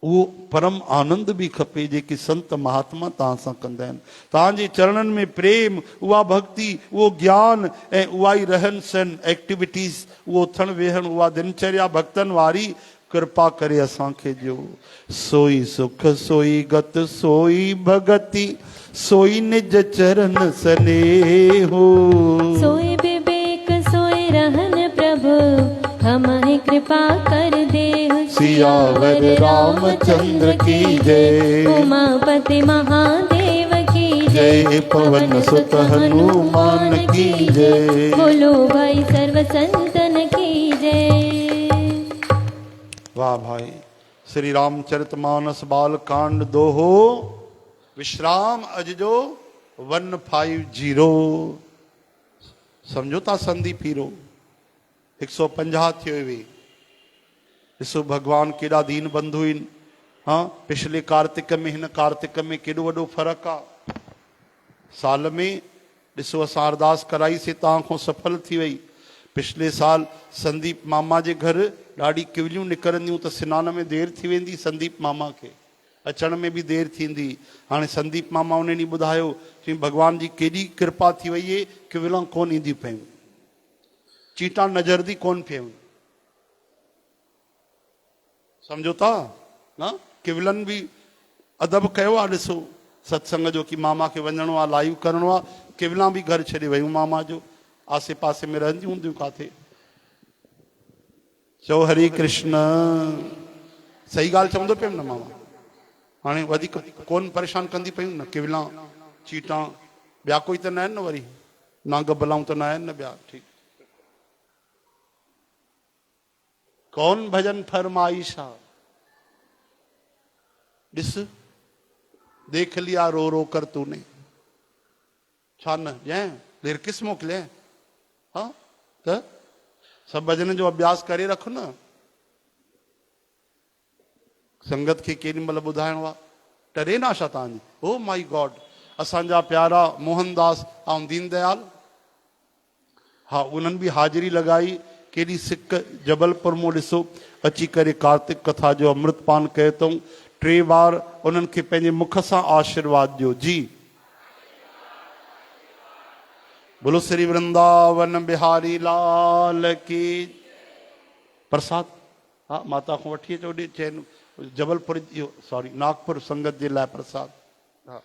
उहो परम आनंद बि खपे जेके संत महात्मा तव्हां सां कंदा आहिनि। तव्हांजे चरणनि में प्रेम, उहा भक्ति, उहो ज्ञान ऐं उहा ई रहन सहन एक्टिविटीज़, उहो उथण वेहण, उहा दिनचर्या भक्तनि वारी कृपा करे असांखे ॾियो। सोई सुख सोई गत सोई भगति, सोई निज चरण स्नेहो, सोई विवेक सोई रहन प्रभु, हमारे कृपा कर दे। सियावर रामचंद्र की जय, उमापति महादेव की जय, पवन सुत हनुमान की जय, बोलो भाई सर्व संतन की जय। वाह भाई। श्री रामचरितमानस बाल कांड दोहो विश्राम अजो 150। समझो था संदीप हीरो 150 थियो वे। ॾिसो भगवान केॾा दीन बंधु आहिनि। हाँ, पिछले कार्तिक में हिन कार्तिक में केॾो वॾो फ़र्क़ु आहे। साल में ॾिसो असां अरदास कराईसीं, तव्हां खां सफल थी वई। पिछले साल संदीप मामा जे घर ॾाढी किवलियूं निकिरंदियूं त सनान में देरि थी वेंदी, संदीप मामा खे अचण में बि देरि थींदी। हाणे संदीप मामा उन ॾींहुं ॿुधायो चई भॻवान जी केॾी कृपा थी वई आहे, किवलां कोन ईंदियूं पियूं, चीटा नज़रदी कोन पियूं। सम्झो था न? किवलनि बि अदब कयो आहे। ॾिसो सत्संग जो कि मामा खे वञिणो आहे, लाइव करिणो आहे, किवलां बि घर छॾे वयूं मामा जो, आसे पासे में रहंदियूं हूंदियूं काथे। चओ हरे कृष्ण। सही ॻाल्हि चवंदो पियो न मामा। हाणे वधीक कोन परेशान कंदी पियूं न, किवलां चीटा ॿिया कोई त न आहिनि न, वरी नांग बलाऊं त न आहिनि न ॿिया। ठीकु। कौन भजन फरमाइशा, ॾिस देख लिया रो रो कर तूने, छा न जंहिं देर किस मोकिले। हाँ त सभु भजन जो अभ्यास करे रखो न। संगत खे केॾी महिल ॿुधाइणो आहे, टरे न आशा तव्हांजी। ओ माई गॉड, असांजा प्यारा मोहनदास ऐं दीनदयाल हाँ उन्हनि बि हाज़िरी लगाई। केॾी सिक जबलपुर मां ॾिसो अची करे कार्तिक कथा जो अमृतपान कयो अथऊं। 3 बार उन्हनि खे पंहिंजे मुख सां आशीर्वाद ॾियो। जी बोलो श्री वृंदावन बिहारी लाल की। प्रसाद हाँ माता को वठी अचो ॾे चइनि जबलपुर सॉरी नागपुर संगत जे लाइ प्रसाद। हाँ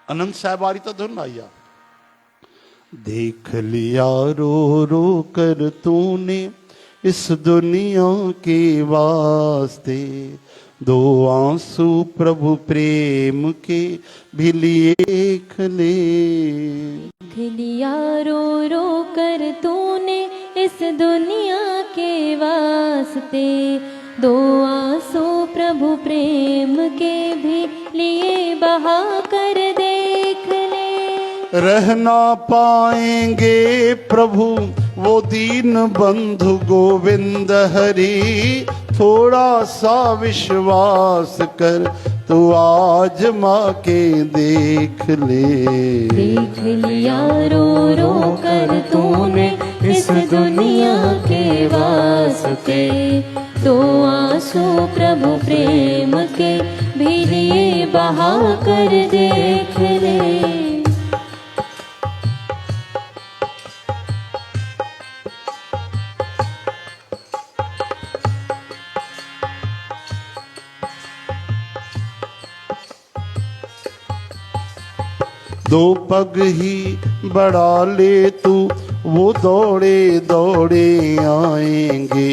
आनंद साहब वारी तो धुन आई है। देख लिया रो रो कर तूने इस दुनिया के वास्ते, 2 आंसू प्रभु प्रेम के भी लिख ले। देख लिया रो रो कर तूने इस दुनिया के वास्ते, 2 आंसू प्रभु प्रेम के भी लिए बहा कर देख ले। रह ना पाएंगे प्रभु वो दीन बंधु गोविंद हरि, थोड़ा सा विश्वास कर तू आजमा के देख ले। देख लिया रो रो कर तूने इस दुनिया के वास्ते, 2 आंसू प्रभु प्रेम के भी लिए बहा कर देख ले। दो पग ही बढ़ा ले तू वो दौड़े दौड़े आएंगे,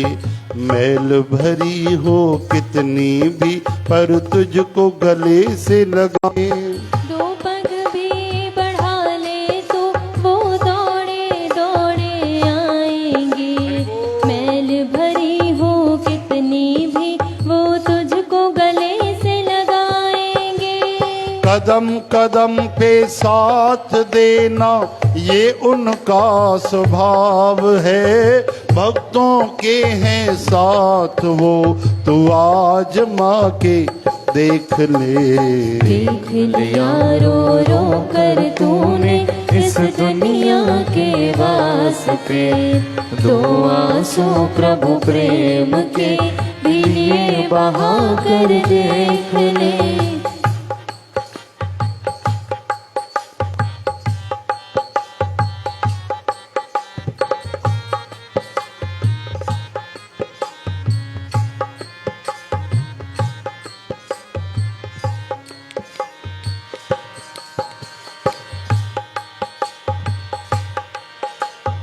मैल भरी हो कितनी भी पर तुझको गले से लगाए। 2 पग भी बढ़ा ले तू वो दौड़े दौड़े आएंगे, मैल भरी हो कितनी भी वो तुझको गले से लगाएंगे। कदम कदम पे साथ देना ये उनका स्वभाव है, भक्तों के हैं साथ वो तू आजमा के देख ले। देख लिया रो रो कर तूने इस दुनिया के वास्ते, 2 आंसू प्रभु प्रेम के भी लिए बहा कर देख ले।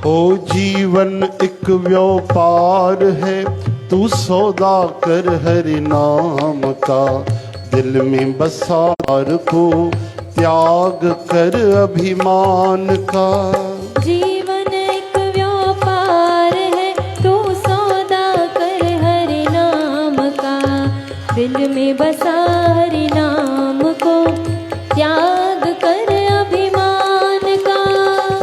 ओ जीवन एक व्यापार है, तू सौदा कर हरि नाम का, दिल में बसार को त्याग कर अभिमान का। जीवन एक व्यापार है, तू सौदा कर हरि नाम का, दिल में बसा हरि नाम को त्याग कर अभिमान का।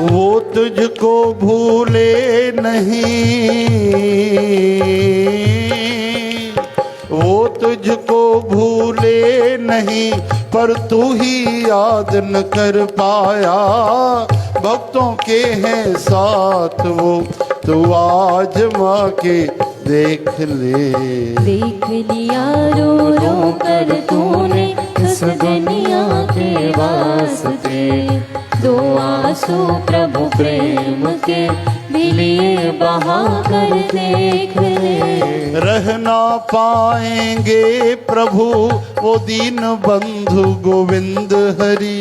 वो तुझको भूले नहीं, वो तुझको भूले नहीं, पर तू ही याद न कर पाया, भक्तों के हैं साथ वो तू आजमा के देख ले। देख लिया रो रो कर तूने इस दुनिया के वास्ते, 2 आंसू प्रभु प्रेम के भी लिए बहा कर देख ले। रह ना पाएंगे प्रभु वो दीन बंधु गोविंद हरि,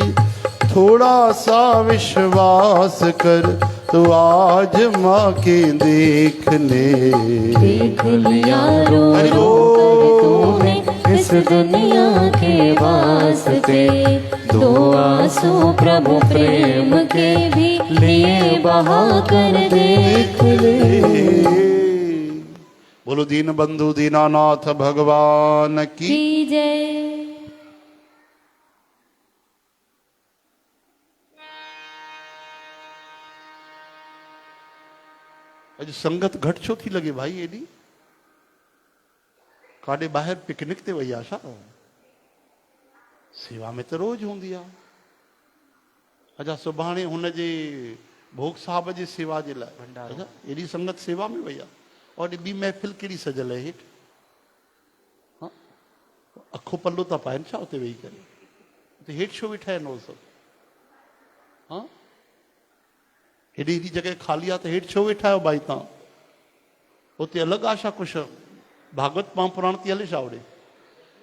थोड़ा सा विश्वास कर तो आजमा के देख ले। देख लिया रो रो कर तूने इस दुनिया के वास्ते, 2 आंसू प्रभु प्रेम के भी लिए बहा कर देख ले। बोलो दीन बंधु दीनानाथ भगवान की जय। अॼु संगत घटि छो थी लॻे भाई एॾी? काॾे ॿाहिरि पिकनिक ते वई आहे छा? सेवा में त रोज़ हूंदी आहे। अच्छा सुभाणे हुनजे भोग साहब जे सेवा जे लाइ अच्छा एॾी संगत सेवा में वई आहे और ॿी महफ़िल कहिड़ी सजल आहे हेठि? हाँ अखो पल्लो था पाइनि छा उते वेही करे? उते हेठि छो वेठा आहिनि उहो सभु? हाँ हेॾी जॻह ख़ाली आहे त हेठि छो वेठा आहियो भाई तव्हां? उते अलॻि आहे छा कुझु? भागवत महापुराण थी हले छा होॾे?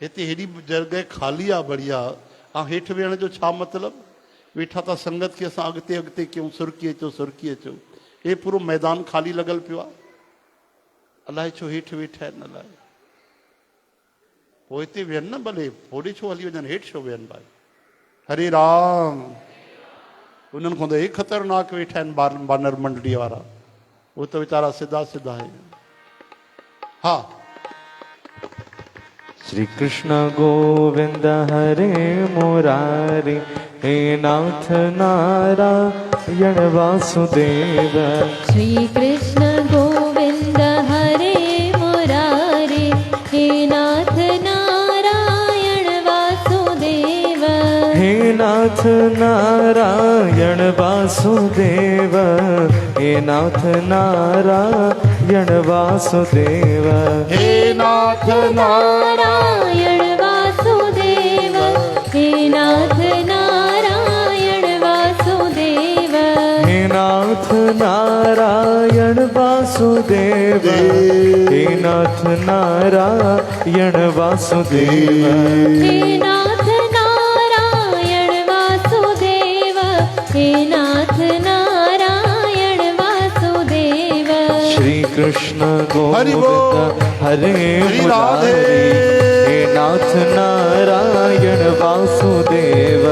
हिते हेॾी जॻह ख़ाली आहे बढ़िया, ऐं हेठि वेहण जो छा मतिलबु? वेठा था संगत खे असां अॻिते अॻिते कयूं, सुरकी अचो सुरकी अचो। हे पूरो मैदान ख़ाली लॻल पियो आहे, अलाए छो हेठि वेठा आहिनि अलाए। पोइ हिते वेहनि न भले, होॾे छो हली वञनि, हेठि छो वेहनि भाई? हरे राम। उन्हनि खां त हे ख़तरनाक वेठा आहिनि बानर मंडलीअ वारा, उहे त वीचारा सिधा सिधा आहिनि। हा श्री कृष्ण गोविंद हरे मुरारी, हे नाथ नारायण वासुदेव। श्री कृष्ण गोविंद हरे मुरारी, हे नाथ नारायण वासुदेव। हे नाथ नारायण वासुदेव, हे नाथ नारायण वासुदेव। हे नाथ नारायण वासुदेव, हे नाथ नारायण वासुदेव। हे नाथ नारायण वासुदेव, हे नाथ नारायण वासुदेव। हे नाथ नारायण वासुदेव, हे नाथ नारायण वासुदेव। श्री कृष्ण गोविंद हरे मुरारी, हे नाथ नारायण वासुदेव।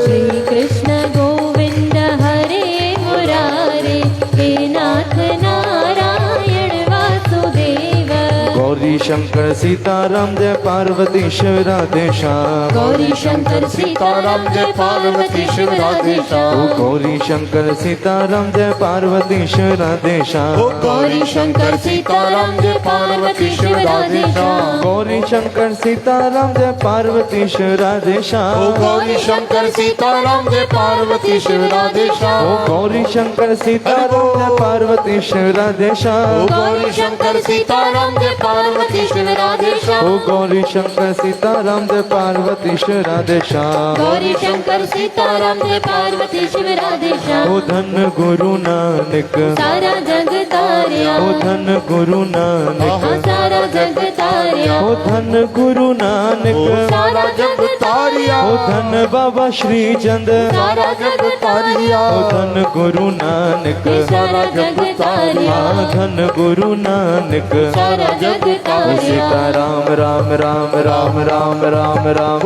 श्री कृष्ण गोविंद हरे मुरारी, हे नाथ नारायण वासुदेव। गौरी शंकर सीताराम जय पार्वती शिव राधे श्याम। गौरी शंकर सीताराम जय पार्वती शिव राधे श्याम। गौरी शंकर सीताराम जय पार्वती शिव राधे श्याम। गौरी शंकर सीताराम जय पार्वती शिव राधे श्याम। गौरी शंकर सीताराम जय पार्वती शिव राधे श्याम। गौरी शंकर सीताराम जय पार्वती शिव राधे श्याम। गौरी शंकर सीताराम जय पार्वती शिव राधे श्याम। गौरी शंकर सीताराम जय पार्वती शिव राधे श्याम। गौरी शंकर सीताराम जय पार्वती शिव राधे श्याम। गौरी शंकर सीताराम जय पार्वती शिव राधे श्याम। ओ धन गुरु नानक सारा जग तारिया, ओ धन गुरु नानक सारा जग तारिया, ओ धन गुरु नानक सारा जग तारिया, ओ धन बाबा श्री चंद सारा जग तारिया, ओ धन गुरु नानक सारा जग तारिया, धन गुरु नानक। सारा जग तारिया। सीताराम राम राम राम राम राम राम राम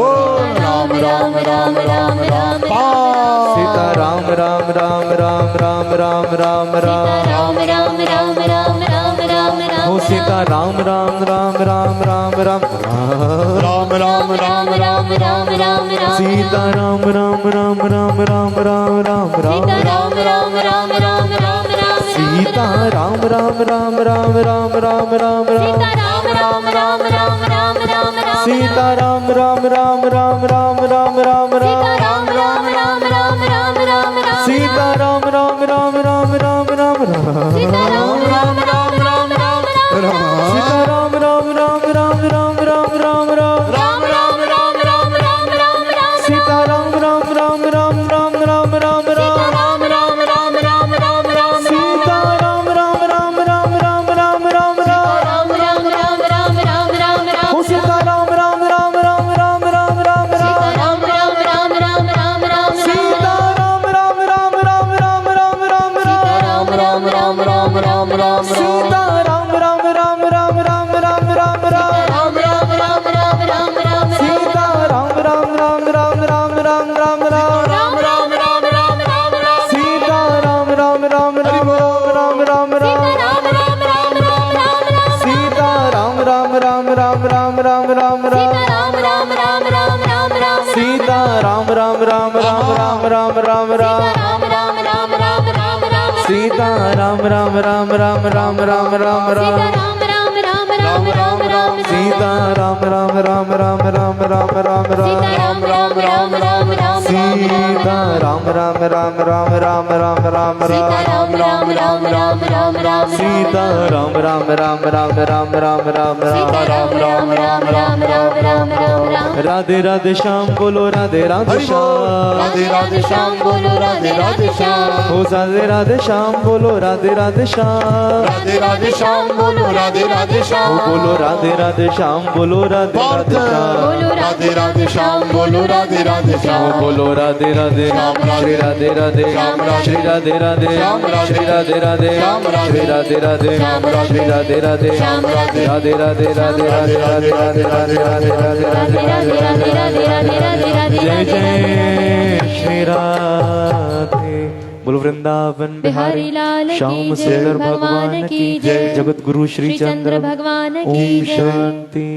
राम राम राम राम सीताराम राम राम राम राम राम राम राम राम राम राम राम राम राम राम। ओ सीताराम राम राम राम राम राम राम राम राम राम राम राम राम। सीताराम राम राम राम राम राम राम राम राम राम राम राम राम राम। सीताराम राम राम राम राम राम राम राम राम राम राम राम राम राम राम। सीताराम राम राम राम राम राम राम राम राम राम राम राम राम राम राम। सीताराम राम राम राम राम राम राम राम राम राम राम राम राम। सीताराम राम राम राम राम राम राम राम राम राम राम राम राम राम राम। सीताराम राम राम राम राम राम राम राम राम राम राम राम राम राम। सीताराम राम राम राम राम राम राम राम राम राम राम राम राम राम। ओ सीताराम राम राम राम राम राम राम राम राम राम राम राम राम राम। सीताराम राम राम राम राम राम राम राम राम राम राम राम राम। सीताराम राम राम राम राम राम राम राम राम राम राम राम राम राम। सीताराम राम राम राम राम राम राम राम राम राम राम राम राम राम। सीताराम राम राम राम राम राम राम राम राम राम राम राम राम। सीताराम राम राम राम राम राम राम राम राम राम राम राम राम राम। सीताराम राम राम राम राम राम राम राम राम राम राम राम राम राम। सीता राम राम राम राम राम राम राम राम सीता राम राम राम राम राम राम राम राम राम राम राम राम राम सीता राम राम राम राम राम राम राम राम राम राम राम राम राम सीता राम राम राम राम राम राम राम राम राम राम राम राम राम राम राम राम राधे राधे श्याम बोलो राधे राधे श्याम राधे राधे श्याम बोलो राधे राधे श्याम हो राधे राधे श्याम बोलो राधे राधे श्याम राधे राधे श्याम बोलो राधे राधे हो श्याम बोलो राधे राधे श्याम बोलो राधे राधे श्याम राधे राधे श्याम बोलो राधे राधे हो श्याम बोलो राधे राधे श्री राधे राधे श्री राधे राधे श्री राधे राधे श्री राधे राधे श्री राधे राधे राधे राधे राधे राधे राधे राधे राधे राधे राधे राधे जय जय श्री राधे बोलो वृंदावन बिहारी लाल श्याम की जय, सुंदर भगवान की जय, जगत गुरु श्री चंद्र भगवान की ओम जय। शांति।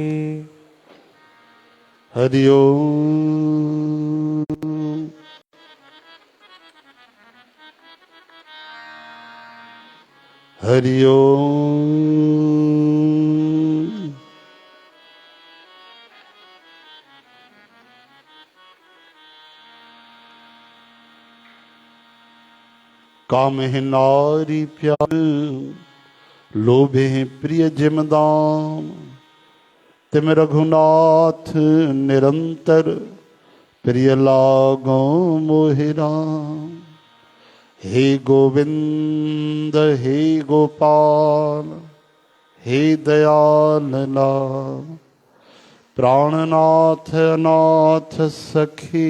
हरि ओम। हरि ओम। काम है नारी प्यार, लोभे हैं प्रिय जिमदाम, तिम रघुनाथ निरंतर प्रिय लागो मोहिराम। हे गोविंद हे गोपाल हे दयाल लाल, प्राणनाथ अनाथ सखी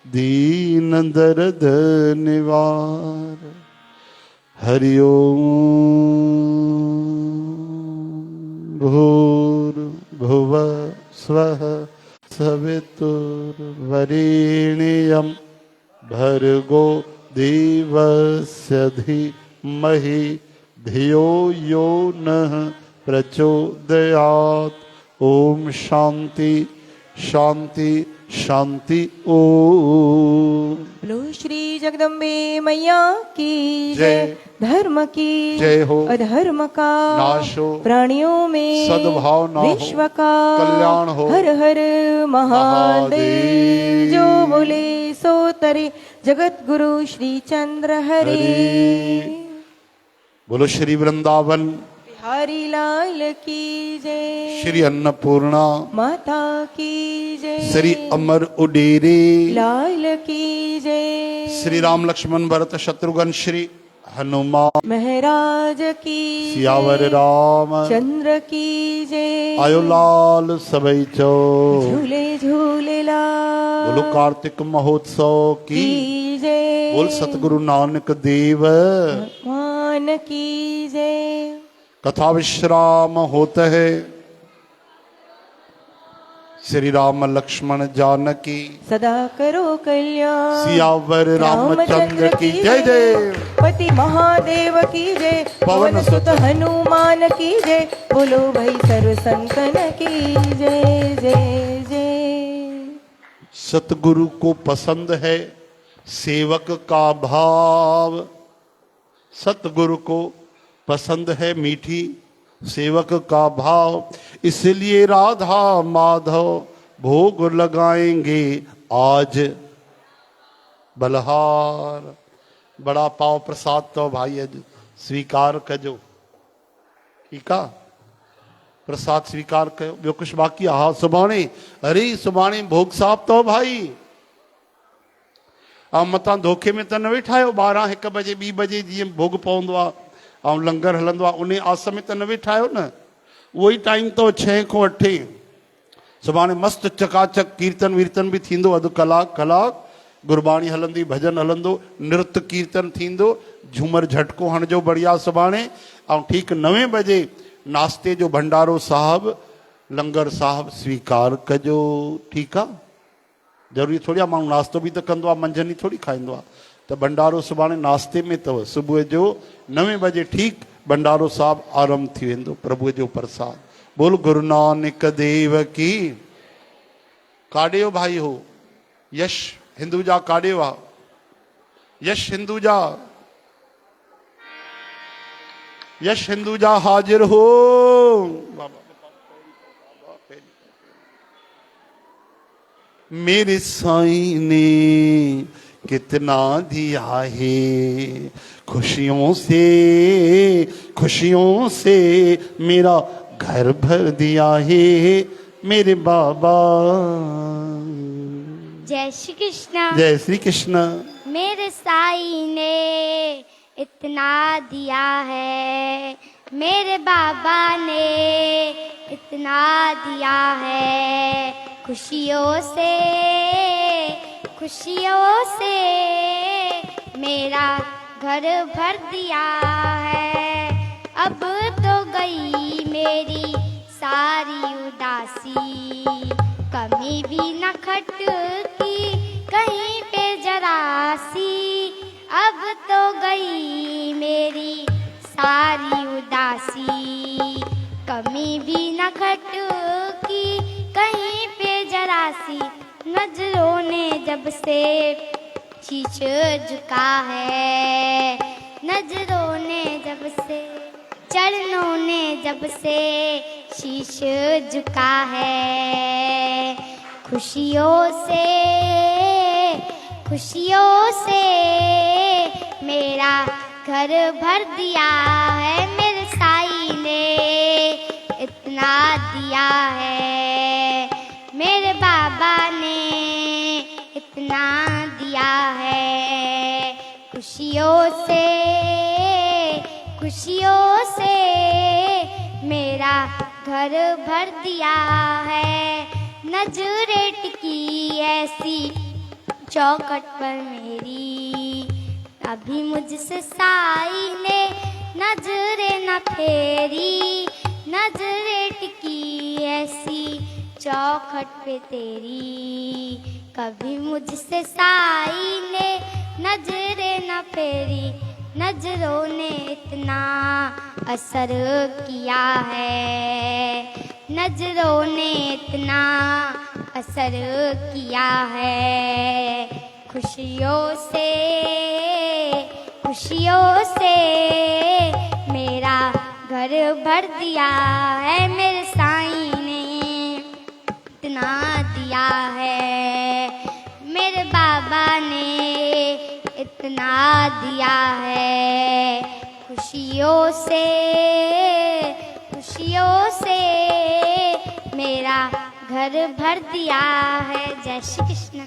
दीन दर्द निवार। हरि ओम। भूर्भुव स्वः सवितुर्वरेण्यं भर्गो देवस्य धीमहि धियो यो नः प्रचोदयात्। ओम शांति शांति शांति। ओम। बोलो श्री जगदम्बे मैया की जय। जय। धर्म की जय हो। अधर्म का नाश हो। प्राणियों में सद्भाव ना हो। विश्व का कल्याण हो। हर हर महादेव। जो बोले सो तरे जगत गुरु श्री चंद्र हरे। बोलो श्री वृंदावन बिहारी लाल की जय। श्री अन्नपूर्णा माता की जय। श्री अमर उडेरे लाल की जय। श्री राम लक्ष्मण भरत शत्रुघ्न श्री हनुमान महाराज की सियावर राम चंद्र की जय। आयो लाल सबई चो। झूले झूले लाल बोलो कार्तिक महोत्सव की की जय। बोल सतगुरु नानक देव भगवान की जय। कथा विश्राम होता है। श्री राम लक्ष्मण जानकी सदा करो कल्याण। सियावर रामचंद्र की जय जय। पति महादेव की जय। पवन सुत हनुमान की जय। बोलो भाई सर्व संतन की जय जय जय। सतगुरु को पसंद है सेवक का भाव। सतगुरु को पसंद है मीठी सेवक का भाव। इसलिए राधा माधव भोग लगाएंगे आज बलहार। बड़ा पाव प्रसाद तो भाई अज स्वीकार कजो। ठीक है प्रसाद स्वीकार कयो। ॿियो कुछ बाक़ी आहे? हा सुभाणे अरे सुभाणे भोग साहब तो भाई। ऐं मतां धोखे में त न वेठायो 12 1 बजे 2 बजे जीअं भोग पवंदो आहे ऐं लंगर हलंदो आहे उन आस में त न वेठायो न। उहो ई टाइम तो 6 खां 8। सुभाणे मस्तु चकाचक कीर्तन वीर्तन बि थींदो अधु कलाक गुरबाणी हलंदी भजन हलंदो नृत्य कीर्तन थींदो झूमर झटको हणजो बढ़िया सुभाणे। ऐं ठीकु 9 बजे नाश्ते जो भंडारो साहब लंगर साहब स्वीकार कजो। ठीकु आहे ज़रूरी थोड़ी आहे माण्हू नाश्तो बि त कंदो आहे मंझंदि थोड़ी खाईंदो आहे। त भंडारो सुभाणे नाश्ते में अथव सुबुह जो 9 बजे ठीकु भंडारो साहब आरंभ थी वेंदो प्रभु जो प्रसाद। बोल गुरु नानक देव की। काॾे भाई हो यश हिंदुजा काॾे आहे? यश हिंदुजा यश हिंदुजा हाजिर हो। मेरे साईं ने कितना दिया है, खुशियों से मेरा घर भर दिया है मेरे बाबा। जय श्री कृष्ण। जय श्री कृष्ण। मेरे साईं ने इतना दिया है, मेरे बाबा ने इतना दिया है, खुशियों से मेरा घर भर दिया है। अब तो गई मेरी सारी उदासी, कमी भी न खटकी कहीं पे जरा सी। अब तो गई मेरी सारी उदासी, कमी भी न खटकी कहीं पे जरा सी। नजरों ने जब से शीश झुका है, नजरों ने जब से, चरणों ने जब से शीश झुका है। खुशियों से मेरा घर भर दिया है, मेरे साईं ने इतना दिया है, मेरे बाबा ने इतना दिया है। खुशियों से मेरा घर भर दिया है। नजरें टिकी ऐसी चौखट पर मेरी, अभी मुझसे साईं ने नजरें न फेरी। नजरें टिकी ऐसी चौखट पे तेरी, कभी मुझसे साईं ने नजरें न फेरी। नजरों ने इतना असर किया है, नजरों ने इतना असर किया है। खुशियों से मेरा घर भर दिया है, मेरे साईं ने इतना दिया है, मेरे बाबा ने इतना दिया है। खुशियों से मेरा घर भर दिया है। जय श्री कृष्ण।